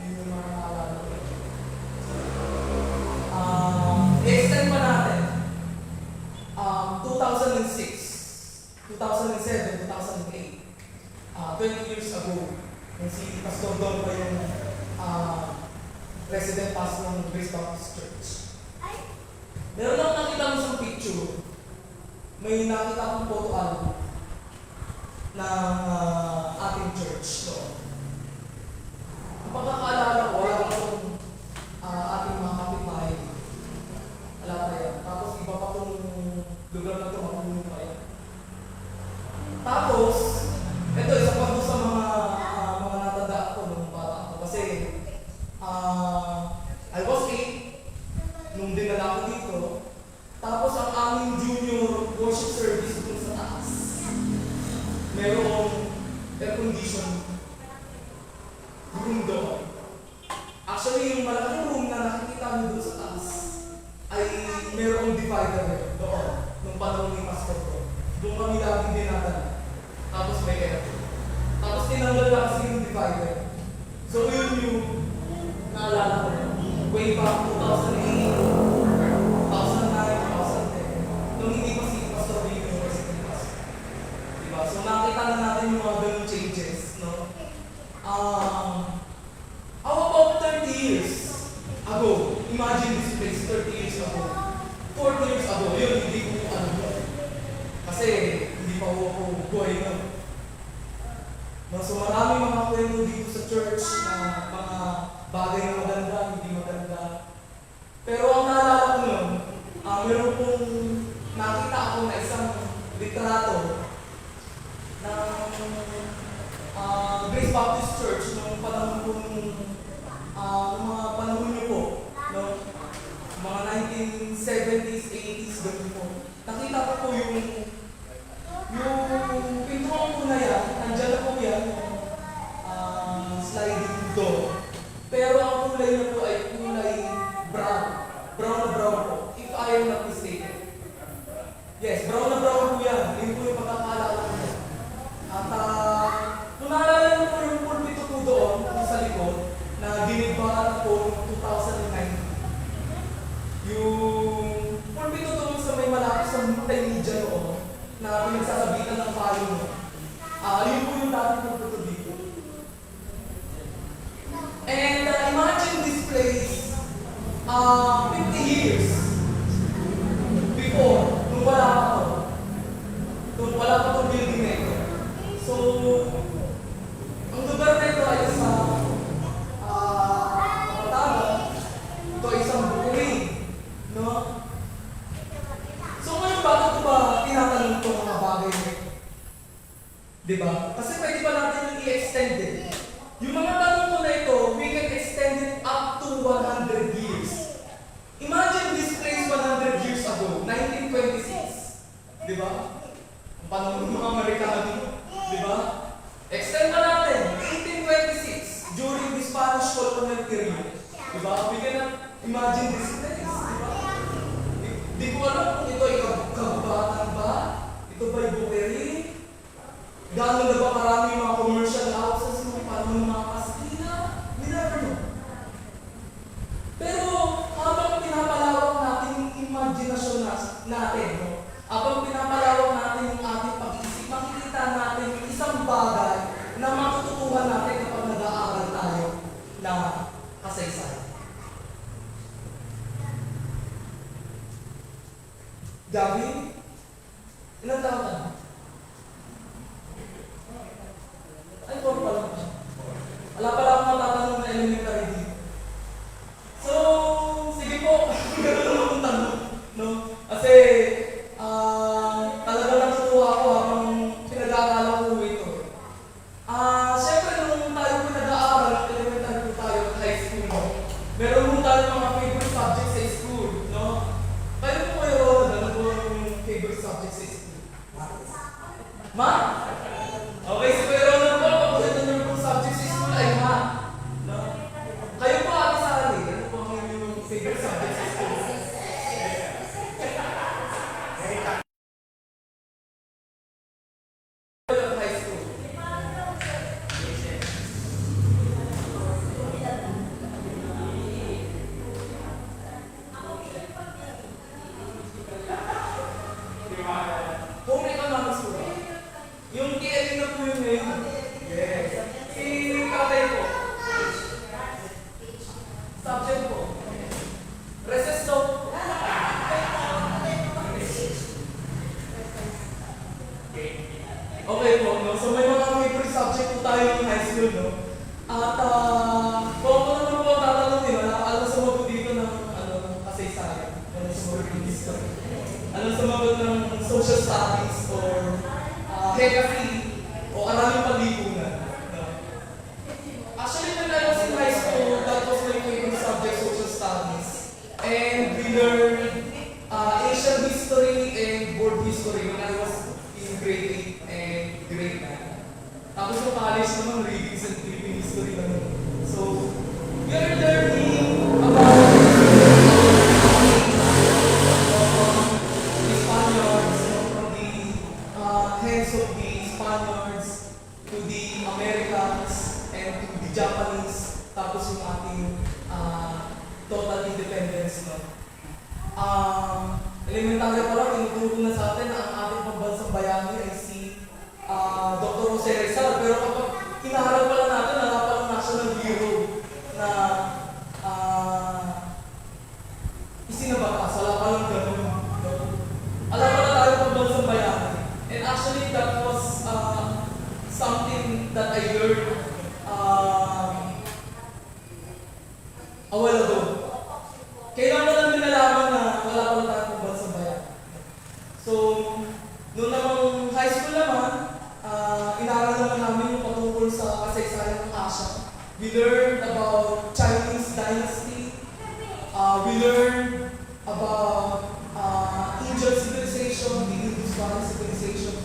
B: Yun yung mga naalala ko. I-extend pa natin. 2006, 2007, 2008. 20 years ago, yung si Pastor Don pa yung president pastor ng Grace Baptist Church. Meron akong nakita mo sa picture, may nakita akong photo album ng ating church noon. Ang pagkakaalala ko, wala akong ating mga kapitbahay. Wala pa yan. Tapos iba pa itong lugar na ito, mapuno pa yan. Tapos, ito, isa pa doon sa mga natanda ko nung bata ako. Kasi, I was 8 nung dinala ko dito. Tapos, ang aming junior worship service dun sa taas. Merong air condition room doon. Actually, yung malaking room na nakikita nyo dun sa taas ay merong divider doon nung panahon ni Pastor ko. Doon kami laging dinadala. Tapos may aircon. Tapos tinanggal lang kasi yung divider. So yun yung naalala ko. Way back 2008, 2009, 2010. Nung hindi pa si Pastor Lee yung president pastor. Diba? So nakita na natin yung mga ganun changes. No? How about 30 years ago? Imagine this place 30 years ago. 40 years ago. Yun, hindi ko alam yun. Kasi hindi pa ako buhay nun. So maraming mga kwento dito sa church na mga bagay na maganda, hindi maganda. Pero ang naalala ko nun, meron pong nakita ako na isang litrato ng Grace Baptist Church nung panahon po mga panahon niyo po, no? Mga 1970s, 80s, gano'n po. Nakita ko po yung pintuan po na yan, andyan na po yan, sliding door. Pero ang kulay na po ay kulay brown. Brown na brown po, if I am not mistaken. Yes, brown na brown po yan. Yun po yung pagkakaalala ko. At kung naalala niyo po yung pulpito po doon, sa likod, na ginibaan po noong 2009. Yung pulpito doon sa may malapit sa multimedia noon, na pinagsasabitan ng payo mo. Yun po yung dati pulpito dito. And imagine this place 50 years before, nung wala pa to. Nung wala pa itong building na ito. So, ang lugar na ito ay sa Kapatagan. Ito ay isang bukurin. No? So, ngayon Diba? Kasi pwede pa natin yung i-extend eh. Yung mga tanong ko na ito, we can extend it up to 100 years. Imagine this place 100 years ago, 1926. Diba? Ang panahon ng mga Amerikano. Diba? Extend pa natin, 1826, during the Spanish colonial period. Diba? We cannot imagine this place. Diba? Di ko alam kung ito ay kababatan ba? Ito ba ay bukeri? Gano'n na ba karami yung mga commercial houses mo para ng mga Kastina? We never know. Pero habang pinapalawak natin yung imaginasyon natin, no? Habang pinapalawak natin yung ating pag-iisip, makikita natin yung isang bagay na matututuhan natin kapag nag-aaral tayo na kasaysayan. Gabi, ilang taon ka na? Ay, 4 pa lang siya. Wala pala akong matatanong na elementary dito. So, sige po, ganun lang akong tanong. No? Kasi, talagang natutuwa ako habang pinag-aaral ko ito. Siyempre, nung tayo pinag-aaral, elementary po tayo at high school, no? Meron po tayo mga favorite subjects sa school. No? Kayo po kayo, ano po yung favorite subjects sa school? Math? Okay, so pero ano po, paborito niyo pong subject sa school ay math. No? Kayo po, Ate Sally, ano po ang inyong favorite subject sa school? High school. Home economics po ba? Yung TLE na po yun ngayon. Yes. Si Kakay po. Subject po. Recess law. Okay po, no? So may mga favorite subject po tayo ng high school, no? At kung ako naman po tatanungin, alam sumagot dito ng kasaysayan. Alam sumagot ng history. Alam sumagot ng social studies or geography o araming paglipunan. No? Actually, when I was in high school, that was my favorite subject, social studies. And we learned Asian history and world history when I was in grade 8 and grade 9. Tapos sa college naman, readings and Philippine history naman. So, we are learning about the Spaniards, from the heads of the Spaniards to the Americans and to the Japanese, tapos yung ating total independence. No? Elementary pa lang, tinuturo na sa atin na ang ating pambansang bayani ay si Dr. Jose Rizal. Pero kapag inaral pa lang natin, wala pa lang national hero na isinabatas. Wala pa lang ganun. No? Alam pa na tayo pambansang bayani. And actually, that was something that I learned a while ago. Kailan mo lang din nalaman na wala pa lang tayong pambansang bayan. So, noong namang high school naman, inaral naman namin yung patungkol sa kasaysayan ng Asia. We learned about Chinese dynasty. We learned about Indian civilization, the Indus-Valley civilization,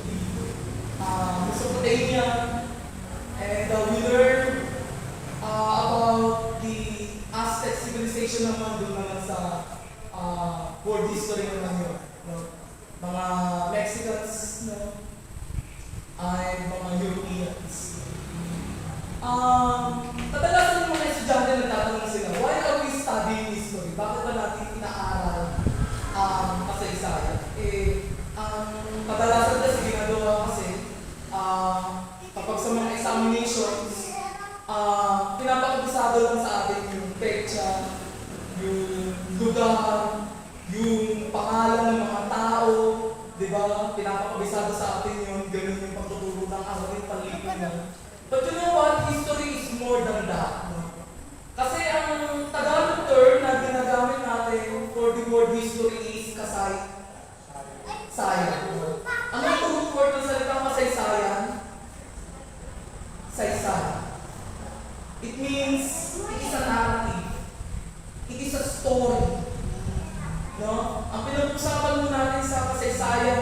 B: Mesopotamia, and we learned about the Aztec civilization naman doon naman sa world history naman yun. No? Mga Mexicans, no? Ay mga Europeans. Kadalasan yung mga estudyante nagtatanong sila, why are we studying history? Bakit ba natin inaaral kasaysayan? Kadalasan kasi ginagawa kasi kapag sa mga examinations, pinapakabisado lang sa atin yung petsa, yung lugar, yung pangalan ng mga tao, di ba? Pinapakabisado sa atin yun, ganun yung pagtuturo ng ating panlipunan. But you know what? History is more than that. No? Kasi ang Tagalog term na ginagamit natin for the word history is kasaysayan. Ang true word ng salitang kasaysayan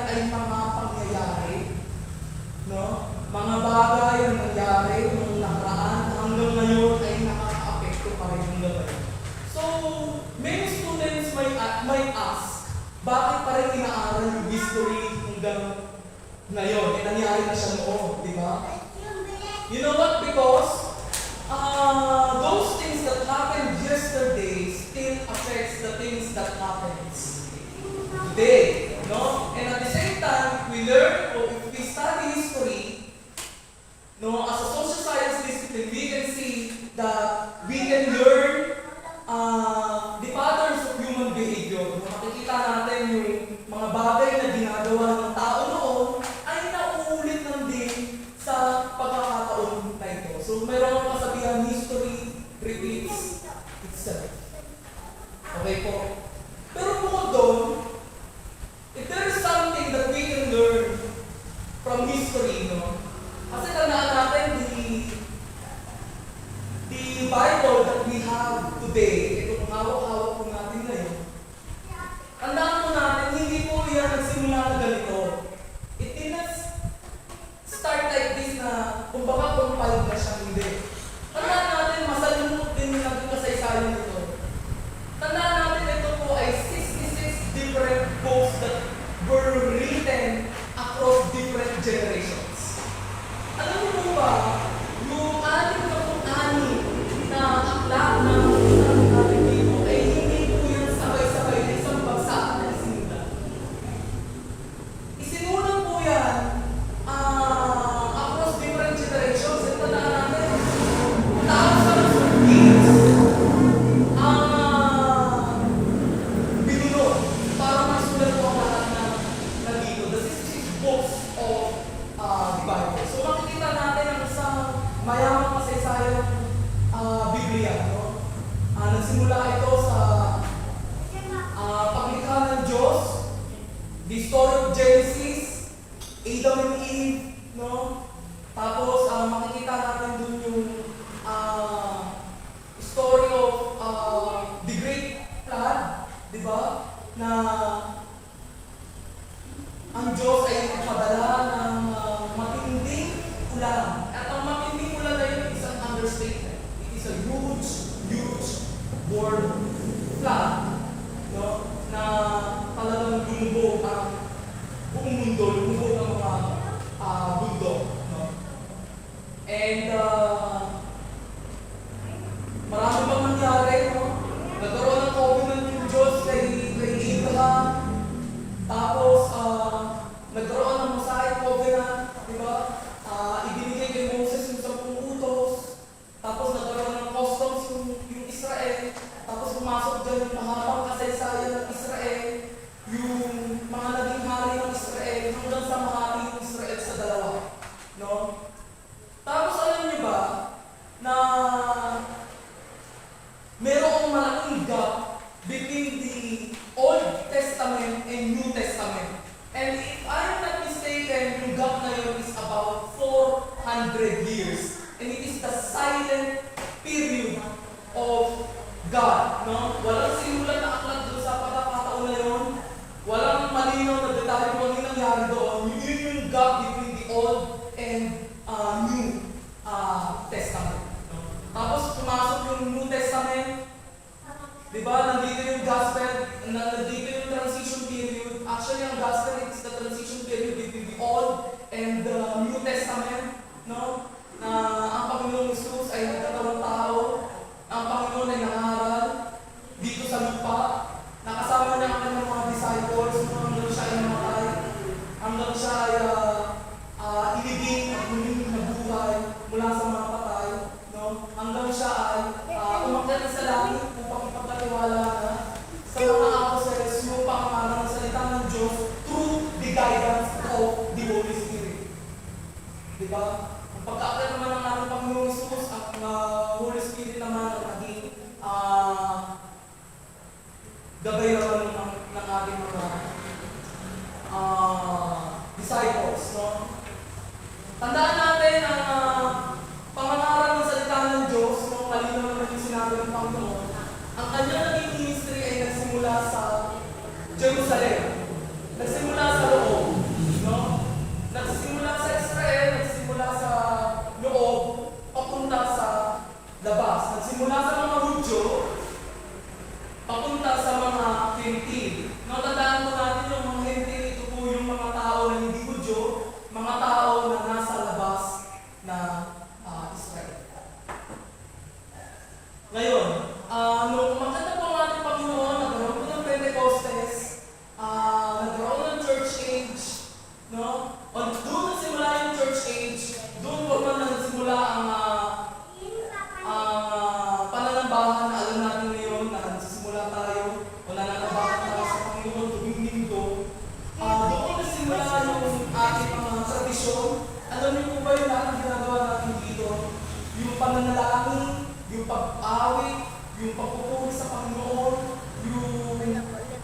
B: ay mga pangyayari, no? Mga bagay na nangyari noong nakaraan hanggang ngayon ay nakaka-apekto pa rin hanggang ngayon. So, many students might ask, bakit pa rin inaaral yung history hanggang ngayon? Eh, nangyari na siya noon, di ba? You know what? Because those things that happened yesterday still affects the things that happens today, no? And at the same time, we learn, or if we study history, no, as a social science discipline, we can see that we can learn the patterns of human behavior. Makikita natin yung mga bagay na ginagawa ng tao noon ay nauulit lang din sa pagkakataon na ito. So, mayroong kasabihan, history repeats itself. Okay po? Pero bukod doon, if there is something that we can learn from history, no? Kasi tandaan natin the Bible that we have today, itong hawak-hawak po natin ngayon, tandaan po natin, hindi po yan nagsimula na ganito. It did not start like this na kumbaga compiled na siya, hindi. Tandaan natin, masalunod din yung naging kasaysayan nito. Tandaan natin, ito po ay 66 different books that were written across different generations. Alam mo po ba, yung ating kapag-ani na aklat na sabi natin dito ay hindi po yan sabay-sabay na isang bagsak na isinulat. Isinulat po yan across different generations. At tandaan natin, thousands of years ang binunod para masulat po ang lahat na dito. The 66 books of the Bible. So makikita natin ang isang mayamang kasaysayang Biblia, no? Nagsimula ito sa paglikha ng Diyos, the story of Genesis, Adam and Eve, no? Tapos makikita natin dun yung story of the Great Flood, di ba? Na ang Diyos ay nagpadala ng matinding ulan. At ang matinding ulan na yun is an understatement. It is a huge, huge world flood, no? Na talagang lumubog ang buong mundo, lumubog ang mga bundok, no? And marami pang nangyari, no? Nagkaroon ng covenant yung Diyos kay Abraham. Tapos, nagkaroon ng Mosaic Covenant, di ba? Ibinigay kay Moses yung 10 utos. Tapos nagkaroon ng customs yung Israel. Tapos pumasok dyan yung mahabang kasaysayan ng Israel. Yung mga naging hari ng Israel hanggang sa mahati yung Israel sa dalawa. No? Tapos alam niyo ba na merong malaking gap between the Old Testament and New Testament. And if I'm not mistaken, yung gap na yun is about 400 years. And it is the silent period of God. No? Walang simulan na aklat doon sa pagkakataon na yun. Walang malinaw na detalye kung ano yung nangyari doon. Yun yung gap between the Old and New Testament. No? Tapos pumasok yung New Testament. Diba? Nandito yung gospel, nandito yung transition period. Actually, ang gospel is the transition period between the Old and the New Testament. No? Na ang Panginoong Jesus ay nagkatawang tao. Ang Panginoon ay nangaral dito sa lupa. Nakasama niya ang kanyang mga disciples hanggang siya ay namatay. Hanggang siya ay ilibing at muling nabuhay mula sa mga patay. No? Hanggang siya ay umakyat sa langit upang ipagkatiwala na sa mga apostles yung pangalan ng salita ng Diyos through the guidance of the Holy Spirit. Diba? Ang pagkaakyat naman ng ating Panginoong Jesus, ang Holy Spirit naman ang naging gabay naman ng ating mga disciples. No? Tandaan natin ang pangangaral ng salita ng Diyos, nung malinaw naman yung sinabi ng Panginoon, ang kanyang naging ministry ay nagsimula sa Jerusalem. Nagsimula sa loob. no? Doon nagsimula yung church age, doon po man nagsimula ang pananambahan na alam natin ngayon na nagsisimula tayo o nananabahan tayo sa Panginoon tuwing linggo. Doon po nagsimula yung ating mga tradisyon. Alam niyo po ba yung lahat ng ginagawa natin dito? Yung pananalangin, yung pag-awit, yung pagpupuri sa Panginoon, yung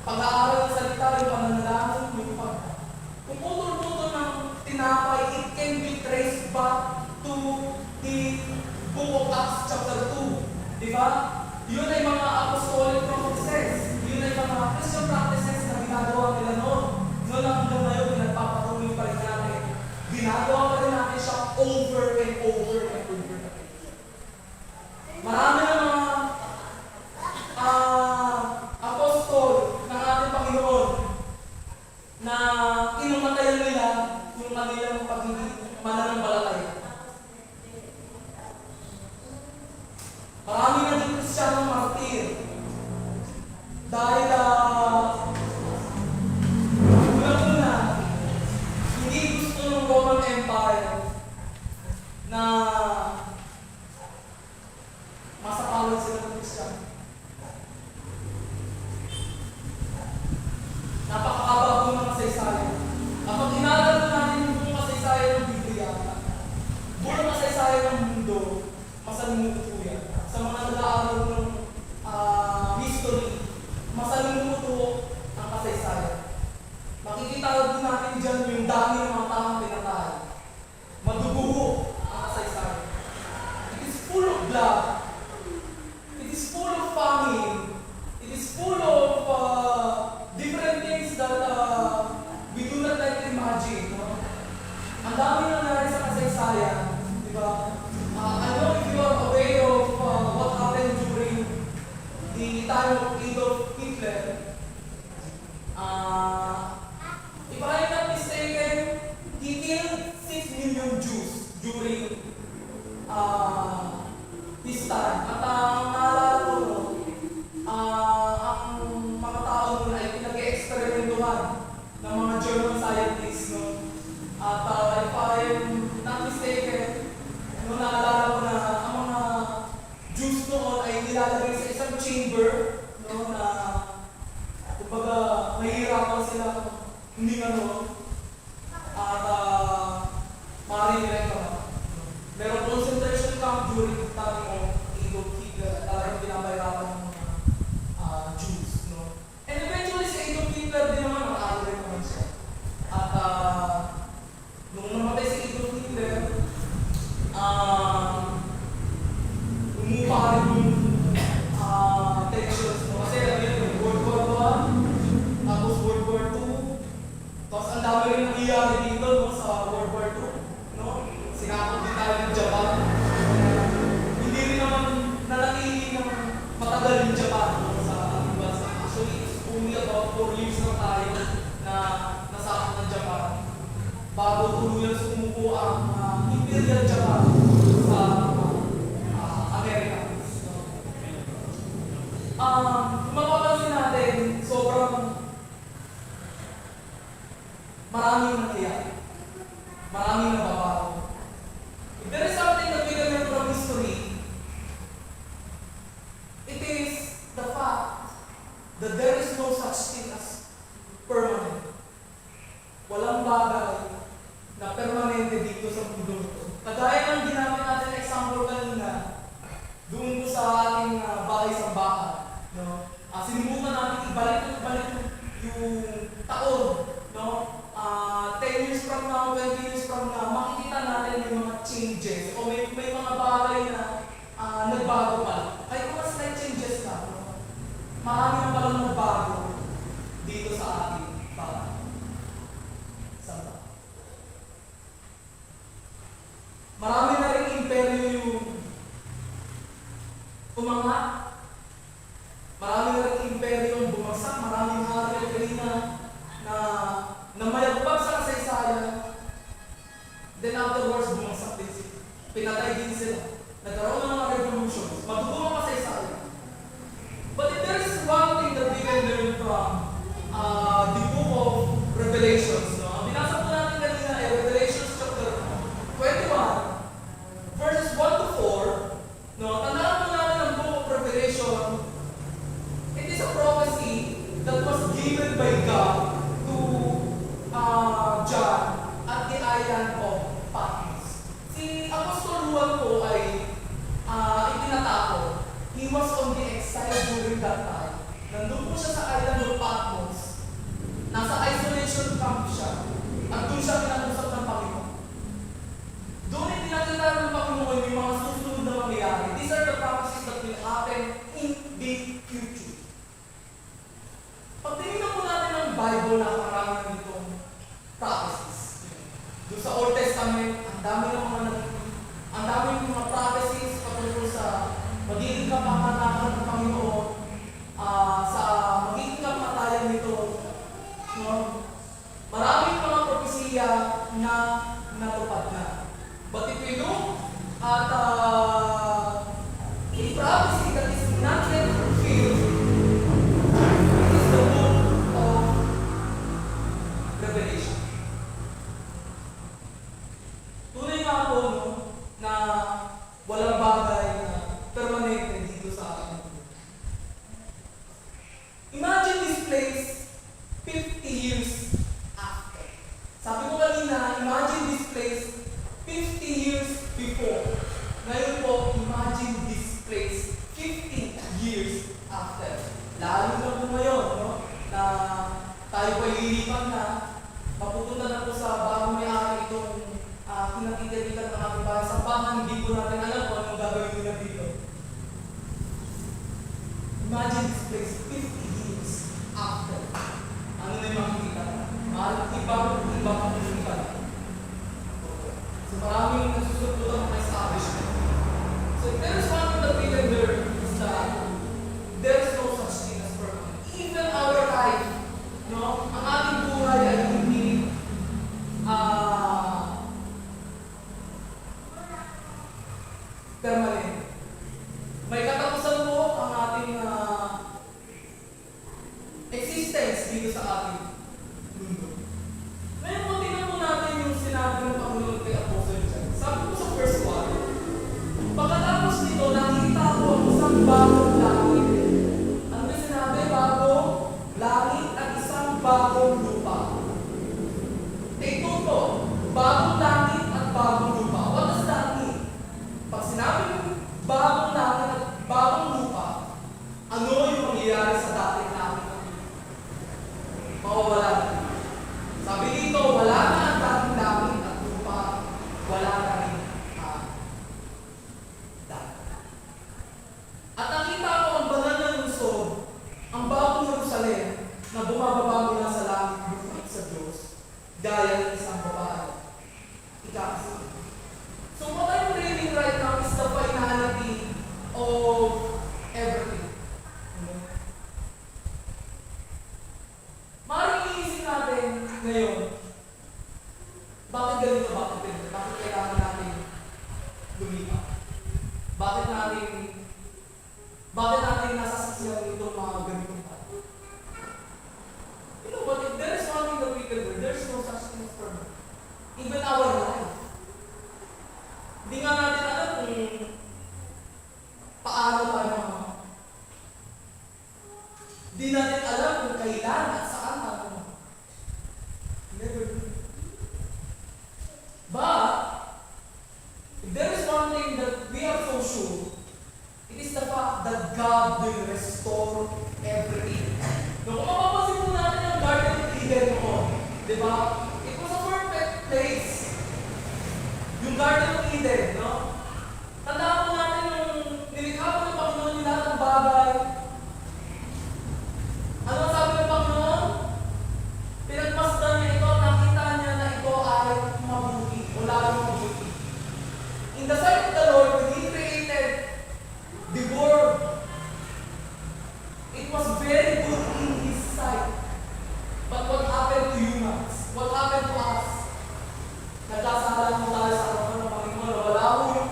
B: pag-aaral ng salita, yung pananalangin, yung kung putol-putol ng tinapay, it can be traced back to the book of Acts chapter 2. Di ba? Yun ay mga apostolic practices. Yun ay mga Christian practices na ginagawa nila noon. Noon hanggang ngayon, pinagpapatuloy pa rin natin. Ginagawa pa rin natin siya over and over and over. Marami na mga apostol ng ating Panginoon na kinumatayan nila yung kanilang pagiging mananampalataya. Marami na din Kristiyano martir. Dahil una-una, hindi gusto ng Roman Empire na masakalan sila ng Kristiyano. Napakahaba po ng kasaysayan. Kapag inaral natin yung buong kasaysayan ng Biblia, buong kasaysayan ng mundo, masalimuot po yan. Sa mga nag-aaral ng history, masalimuot po ang kasaysayan. Makikita din natin dyan yung dami ng mga tamang pinatay. Madugo ang kasaysayan. It is full of blood. It is full of famine. It is full of different things that we do not like to imagine. No? Ang dami nangyari sa kasaysayan, di ba? I know if you are aware of what happened during the time of Adolf Hitler. If I am not mistaken, he killed 6 million Jews during his time. At ang naalala ko, ang mga tao nun ay pinag-experimentuhan ng mga German scientists. No? At if I am not mistaken, naalala ko na ang mga Jews noon ay nilalagay sa isang chamber, no, na kumbaga mahihirapan sila hindi at maaaring nila ito. Merong concentration camp during the time of Adolf Hitler at talagang pinabayrapan ng mga Jews. No? And eventually si Adolf Hitler din naman nakakalimutan naman siya. At nung namatay si Adolf Hitler, umupa rin yung tensions. No? Kasi yun, World War I, tapos World War II, tapos ang dami rin nangyayari dito, no, sa World War II. No? Sinakot din tayo ng Japan. Hindi rin naman nanatili ng matagal yung Japan, no, sa ating bansa. Actually, it's only about 4 years lang tayo na nasakot ng Japan bago tuluyang sumuko ang Imperial Japan sa Amerika. Kung mapapansin natin, sobrang maraming nangyayari. Maraming nababago. If there is something that we can learn from history, it is the fact that there is no such thing as permanent. Walang bagay na permanente dito sa mundo ito. Kagaya ng ginamit natin na example kanina, doon po sa ating bahay-sambahan. No? Sinimukan natin ibalik yung taon. No? 10 years from now, 20 years from now, makikita natin yung mga changes o may mga bagay na nagbago pa. Kahit mga slight changes na. No? Marami na palang nagbago dito sa ating bahay. Marami na rin imperyo yung umangat. Marami na rin imperyo yung bumagsak. Maraming hari na mayagpag sa kasaysayan. Then afterwards, bumagsak din sila. Pinatay din sila. Nagkaroon ng mga revolutions. Madugo ang kasaysayan. But if there is one thing that we can learn from the book of Revelations, no? Binasa po natin
F: po siya sa island of Patmos. Nasa isolation camp siya. At doon siya kinausap ng Panginoon. Doon ay tinakita ng Panginoon yung mga susunod na mangyayari. These are the prophecies that will happen in the future. Pag tinignan po natin ang Bible, nakarami nitong prophecies. Doon sa Old Testament, ang dami ng mga prophecies patungkol sa magiging kapanganakan ng Panginoon, sa magiging kamatayan nito. No? Maraming mga propesiya na natupad na. But if you look at a prophecy that is not yet fulfilled, it is the book of Revelation. Tunay nga po, no, na walang bagay na permanente dito sa ating mundo. Imagine this place 50 years after. Sabi ko kanina, imagine this place 50 years before. Ngayon po, imagine this place 50 years after. Lalo na po ngayon, no? Na tayo pa lilipan na, mapupunta na po sa bagong may-ari itong kinakitirikan ng ating bahay sa bahan, hindi po natin alam kung anong gagawin nila dito. Imagine this place 50 years after. Ano na yung makikita? Ibang pag-ulipan. So maraming nasusunod ang mga establishment. So if there is one thing that we can learn is that there is no such thing as permanent. Even our life, no? Ang ating buhay ay hindi permanent. May katapusan po ang ating existence dito sa ating mundo. Ngayon po, tingnan po natin yung sinabi ng Panginoon kay Apostle John. Sabi po sa verse 1, pagkatapos nito, nakita ko ang isang bagong langit. Ano ba sinabi? Bagong langit at isang bagong lupa. Ito po, bagong langit at bagong lupa. What does that mean? Pag sinabing bagong langit at bagong lupa, ano yung mangyayari sa dating langit at lupa? Mawawala na. Sabi dito, wala na ang dating langit at lupa, wala na rin ang dagat. At nakita ko ang banal na lungsod, ang bagong Jerusalem, na bumababa mula sa langit bukit sa Diyos, gaya ng isang babae. Ikakasal. So what I'm reading right now is the finality of everything. Maaaring iisip natin ngayon, bakit ganito, bakit ganito? Bakit kailangan natin lumipat? Bakit natin nasasaksiyan itong mga ganitong tayo? You know what, if there is one thing that we can do, there is no such thing as permanent. Even our life. Hindi nga natin alam kung paano tayo mga. Hindi natin alam kung kailan at saan tayo. Never do. But, if there is one thing that we are so sure, it is the fact that God will restore everything. Kung mapapansin po natin ang Garden of Eden noon, di ba? It was a perfect place. Yung Garden of Eden, no? Tandaan po natin yung nilikha po ng Panginoon yung lahat ng bagay. Ano ang sabi ng Panginoon? Pinagmasdan niya ito, nakita niya na ito ay mabuti o lalong mabuti. In the sight of the Lord, when He created the world, it was very good in His sight. But what happened to humans? What happened to us? Nagkasalan mo tayo sa harapan ng Panginoon. Wala mo yung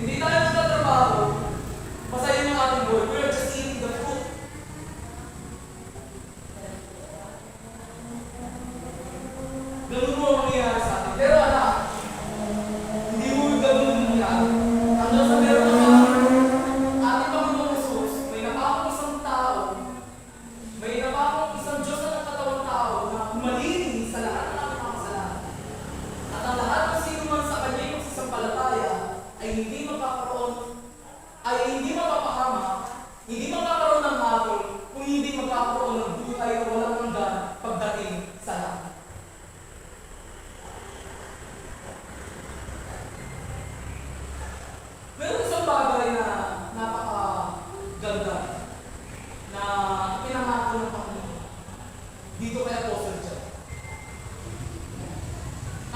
F: Hindi tayo magtatrabaho, masaya yung ating buhay. We are just eating the fruit. Ganun mo ang mangyayari sa atin. Pero anak, hindi mo yung ganun ang mangyayari. Hanggang sa meron na ating Panginoong Jesus, may napakong isang tao, may napakong isang Diyos na nagkatawang tao na humalinis sa lahat ng ating mga kasalanan. At ang lahat ng sino man sa kanya yung sasampalataya ay hindi magkakaroon, ay hindi mapapahamak, hindi magkakaroon ng hatol, kung hindi magkakaroon ng buhay na walang hanggan pagdating sa langit. Meron isang bagay na napakaganda na pinangako ng Panginoon dito kay Apostle John.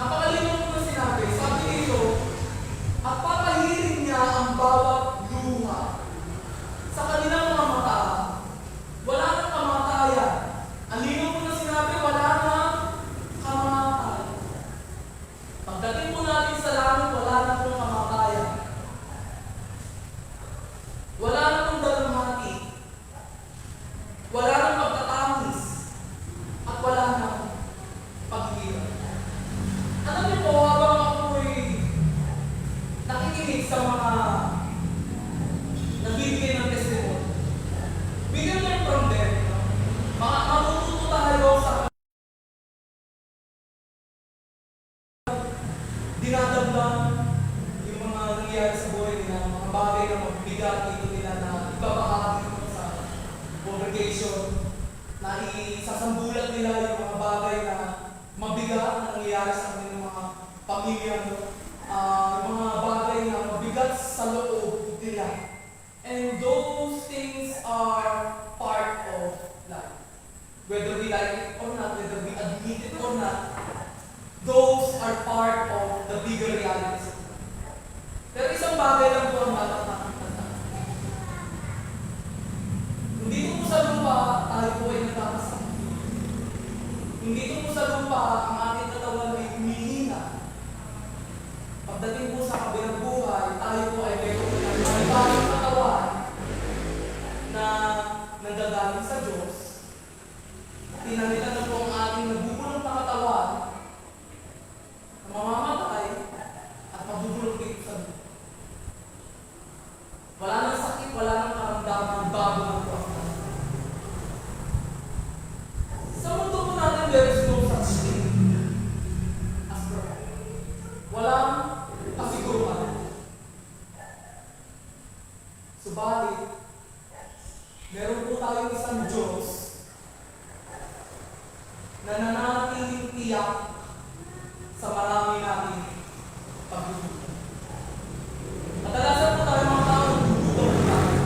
F: Napakalinaw ko na sinabi, sabi dito, at papahirin niya ang bawat luha sa kanilang mga mata. Wala nang kamatayan. Ang linaw ko na sinabi, wala nang kamatayan. Pagdating po natin sa langit, wala nang kamatayan. Wala nang dalamhati. Wala nang pagtatangis. At wala nang paghihirap. Alam niyo po, habang ako'y nakikinig sa mga nagbibigay ng testimony, we can learn from them. Matututo tayo sa dinadamdam yung mga nangyayari sa buhay nila, mga bagay na magbigat dito nila na ibabahagi mo sa congregation, na isasambulat nila yung mga bagay na mabigat na nangyayari sa kanilang mga pamilya, yung mga bagay na mabigat sa loob nila. And those things are part of life. Whether we like it or not, whether we admit it or not, those are part of the bigger realities. Pero isang bagay lang po ang dapat nakikita. Kung dito po sa lupa, tayo po ay nagkakasama. Kung dito po sa lupa, ang ating katawan ay humihina. Pagdating po sa kabilang buhay, tayo po ay mayroon ng bagong katawan na nanggagaling sa Diyos. Pinalitan na po ang ating nabubulong na katawan na mamamatay at mabubulong dito sa lupa. Wala nang sakit, wala nang karamdaman, bago ng buwan. Sa mundo po natin, there is no such thing as perfect. Walang kasiguruhan. Subalit, meron po tayong isang Diyos na nananatiling tiyak sa marami nating pagdududa. Kadalasan po tayo mga tao nagdududa po tayo.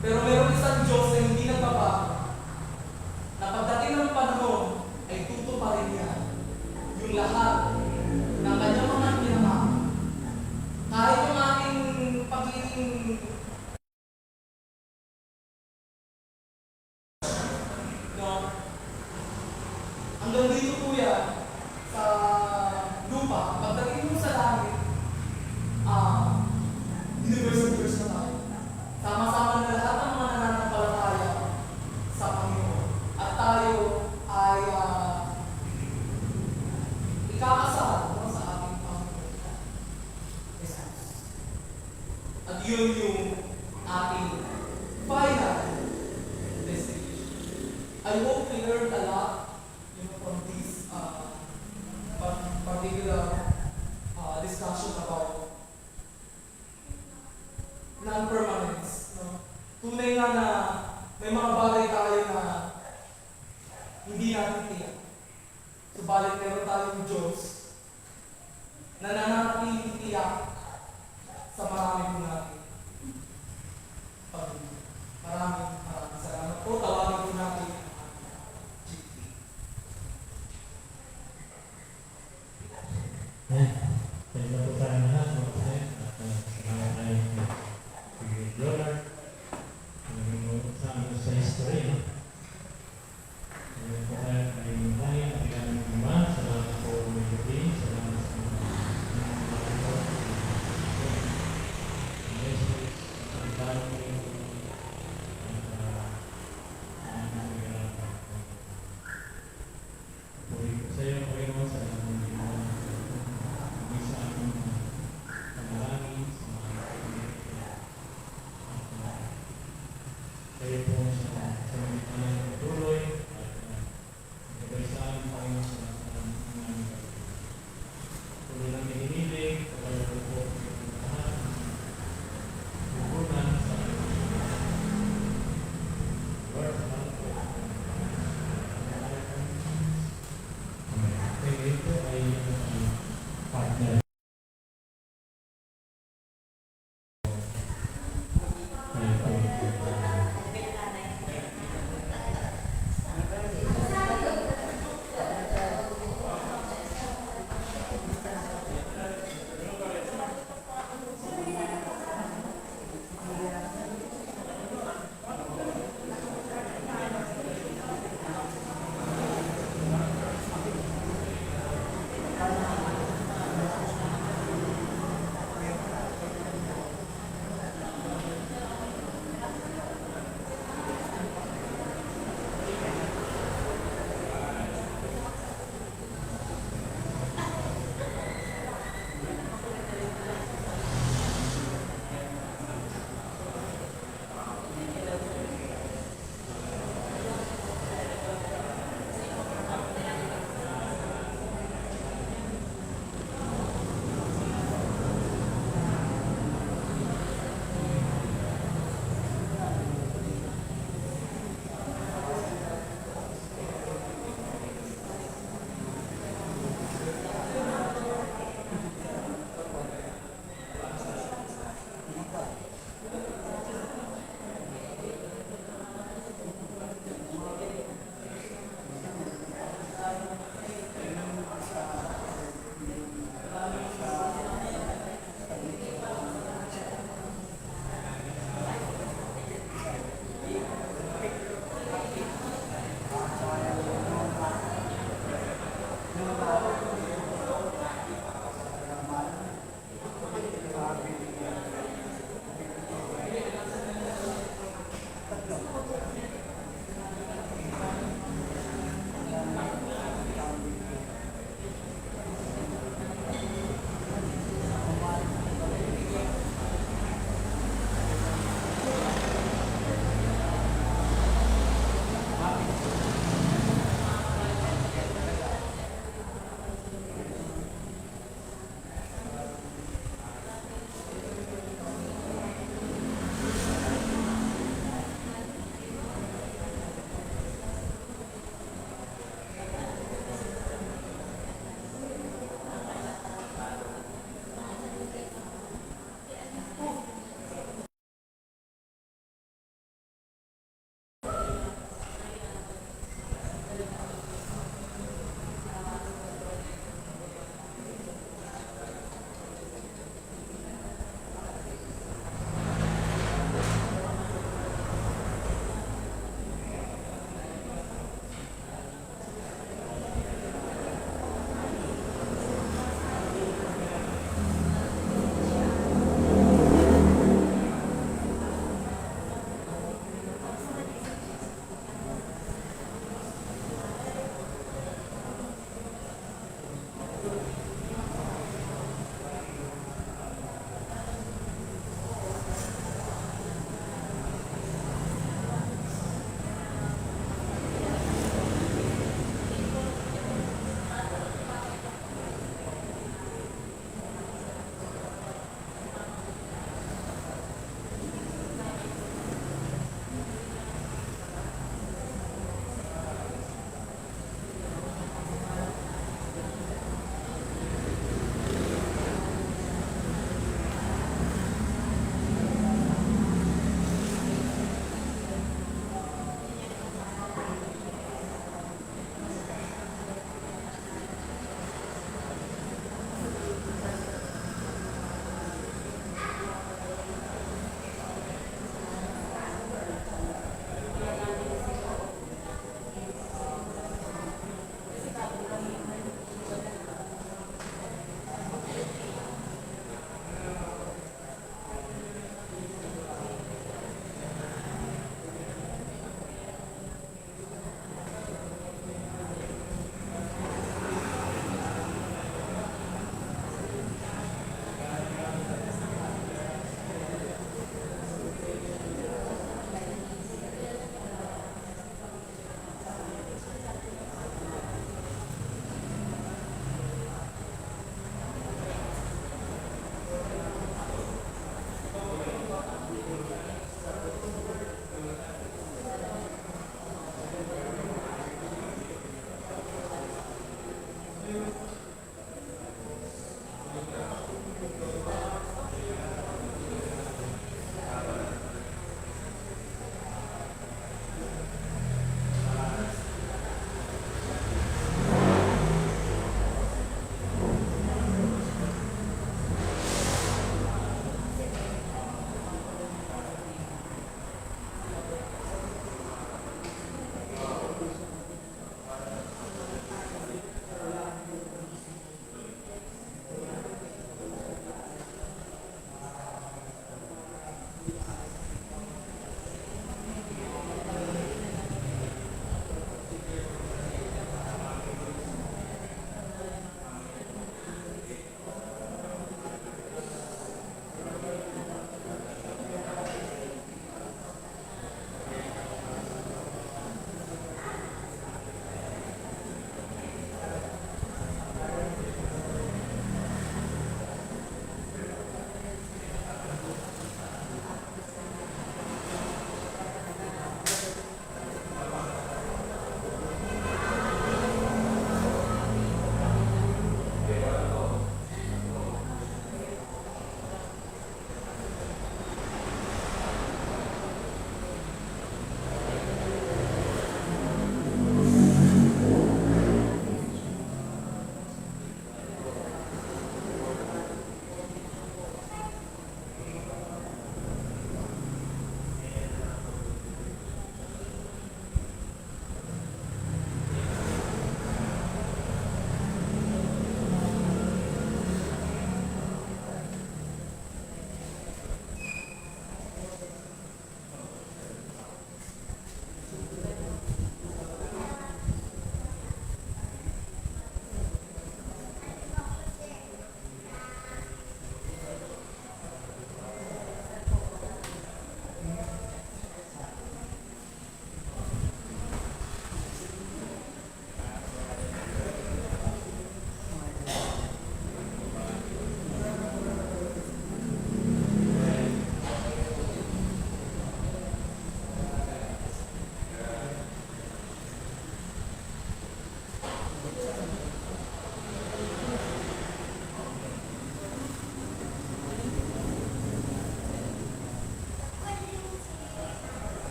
F: Pero meron isang Diyos na hindi nagbabago, na pagdating ng panahon ay tutuparin niya yung lahat ng kanyang mga pinamahal. Kahit yung ating pagiging hanggang dito po yan sa lupa, pagdating mo sa langit, universe na tayo. Sama-sama na lahat ng mga nananampalataya sa Panginoon. At tayo ay ikakasal sa ating Panginoon. At yun yung ating final destination. I hope we learned a lot from this particular discussion about non-permanence. No? Tunay nga na may mga bagay tayo na hindi natin tiyak. Subalit meron tayong Diyos na nananatiling tiyak sa marami po natin. Maraming salamat po. Tawagin po natin
A: Thank you po tayo lahat, mga kapatid. At salamat tayo kay Lord. Sa history, no? Salamat po tayo kay Mani, at kay Ama. Salamat po kay Gabi. Salamat sa mga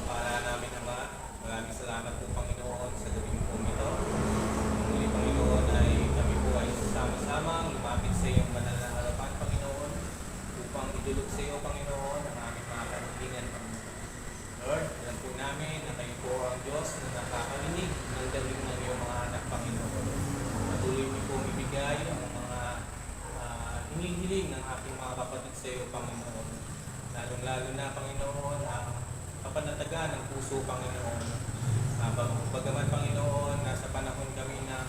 G: Para namin, Ama, maraming salamat po, Panginoon, sa gabing po ito. Muli, Panginoon, ay kami po ay sama-sama lumapit sa iyong banal na harapan, Panginoon, upang idulog sa iyo, Panginoon, ang aming mga kahilingan, Panginoon. Lord, alam po namin na kayo po ang Diyos na nakakarinig ng dalig ng iyong mga anak, Panginoon. Patuloy niyo po ibigay ang mga hinihiling ng aking mga kapatid sa iyo, Panginoon. Lalong-lalo na, Panginoon, ang kapanatagan ng puso, Panginoon. Bagaman, Panginoon, nasa panahon kami ng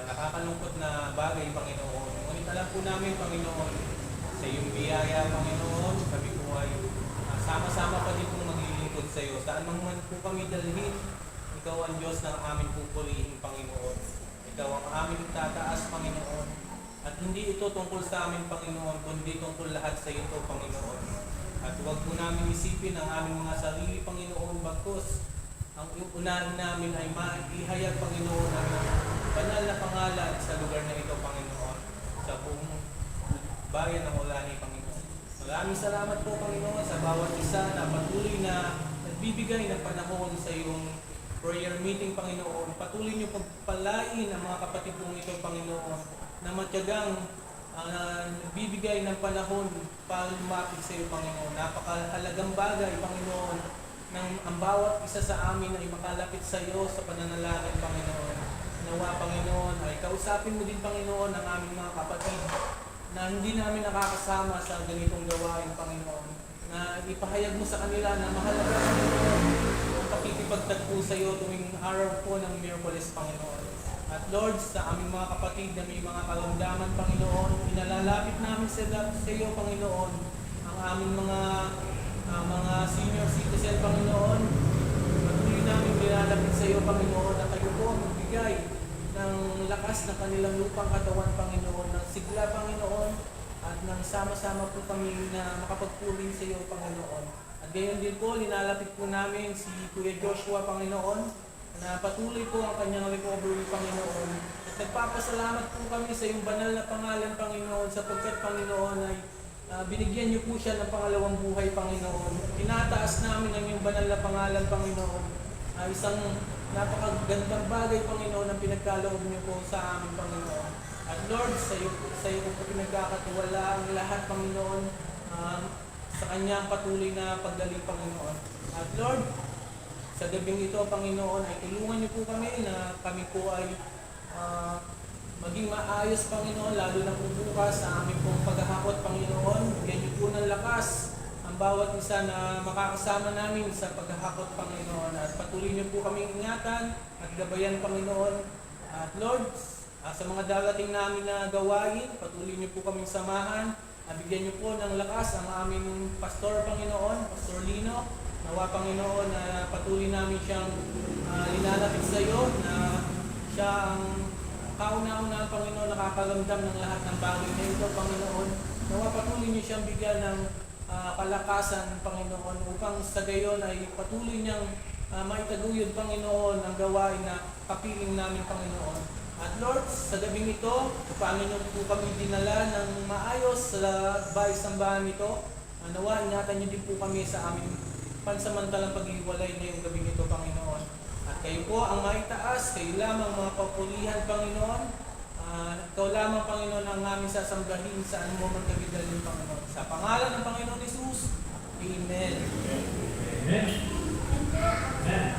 G: nakakalungkot na bagay, Panginoon. Ngunit alam po namin, Panginoon, sa iyong biyaya, Panginoon, kami po ay sama-sama pa din pong maglilingkod sa iyo. Saan man po kami dalhin, ikaw ang Diyos ng aming pupurihin, Panginoon. Ikaw ang aming tataas, Panginoon. At hindi ito tungkol sa amin, Panginoon, kundi tungkol lahat sa iyo, Panginoon. At huwag po namin isipin ang aming mga sarili, Panginoon, bagkus ang unahin namin ay maihayag, Panginoon, ang banal na pangalan sa lugar na ito, Panginoon, sa buong bayan ng Olani, Panginoon. Maraming salamat po, Panginoon, sa bawat isa na patuloy na nagbibigay ng panahon sa iyong prayer meeting, Panginoon. Patuloy niyo pagpalain ang mga kapatid kong ito, Panginoon, na matyagang nagbibigay ng panahon para lumapit sa iyo, Panginoon. Napakahalagang bagay, Panginoon, nang ang bawat isa sa amin ay makalapit sa iyo sa pananalangin, Panginoon. Nawa, Panginoon, ay kausapin mo din, Panginoon, ang aming mga kapatid na hindi namin nakakasama sa ganitong gawain, Panginoon. Na ipahayag mo sa kanila na mahalaga, Panginoon, ang pakikipagtagpo sa iyo tuwing araw po ng Miyerkules, Panginoon. At Lord, sa aming mga kapatid na may mga karamdaman, Panginoon, inalalapit namin sa iyo, Panginoon, ang aming mga senior citizen, Panginoon. Patuloy namin nilalapit sa iyo, Panginoon, na kayo po magbigay ng lakas ng kanilang lupang katawan, Panginoon, ng sigla, Panginoon, at nang sama-sama po kami na makapagpulin sa iyo, Panginoon. At gayon din po, nilalapit po namin si Kuya Joshua, Panginoon, na patuloy po ang kanyang recovery, Panginoon. At nagpapasalamat po kami sa iyong banal na pangalan, Panginoon, sapagkat, Panginoon, ay binigyan niyo po siya ng pangalawang buhay, Panginoon. Tinataas namin ang iyong banal na pangalan, Panginoon. Isang napakagandang bagay, Panginoon, ang pinagkaloob niyo po sa amin, Panginoon. At Lord, sa iyo po pinagkakatiwala ang lahat, Panginoon, sa kanyang patuloy na paggaling, Panginoon. At Lord, sa gabing ito, Panginoon, ay tulungan niyo po kami na kami po ay maging maayos, Panginoon, lalo na po bukas sa aming pong paghahakot, Panginoon. Bigyan niyo po ng lakas ang bawat isa na makakasama namin sa paghahakot, Panginoon. At patuloy niyo po kaming ingatan at gabayan, Panginoon. At Lord, sa mga darating namin na gawain, patuloy niyo po kaming samahan. Bigyan niyo po ng lakas ang aming pastor, Panginoon, Pastor Lino. Nawa, Panginoon, na patuloy namin siyang linalapit sa iyo, na siya ang kauna-una, Panginoon, nakakaramdam ng lahat ng bagay na ito, Panginoon. Nawa, patuloy niyo siyang bigyan ng kalakasan, Panginoon, upang sa gayon ay patuloy niyang maitaguyod, Panginoon, ang gawain na kapiling namin, Panginoon. At Lord, sa gabing ito, paano niyo po kami dinala ng maayos sa bahay-sambahan nito? Nawa, ingatan niyo din po kami sa aming pansamantalang pag-iwalay ngayong gabing ito, Panginoon. At kayo po ang maitaas, kayo lamang mga papulihan, Panginoon. Ikaw lamang, Panginoon, ang aming sasambahin sa anumang magkabidalhin, Panginoon. Sa pangalan ng Panginoon Jesus, Amen.
A: Amen. Amen.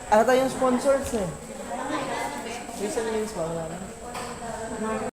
B: Ata yung sponsors eh. Recent names ba? Wala na.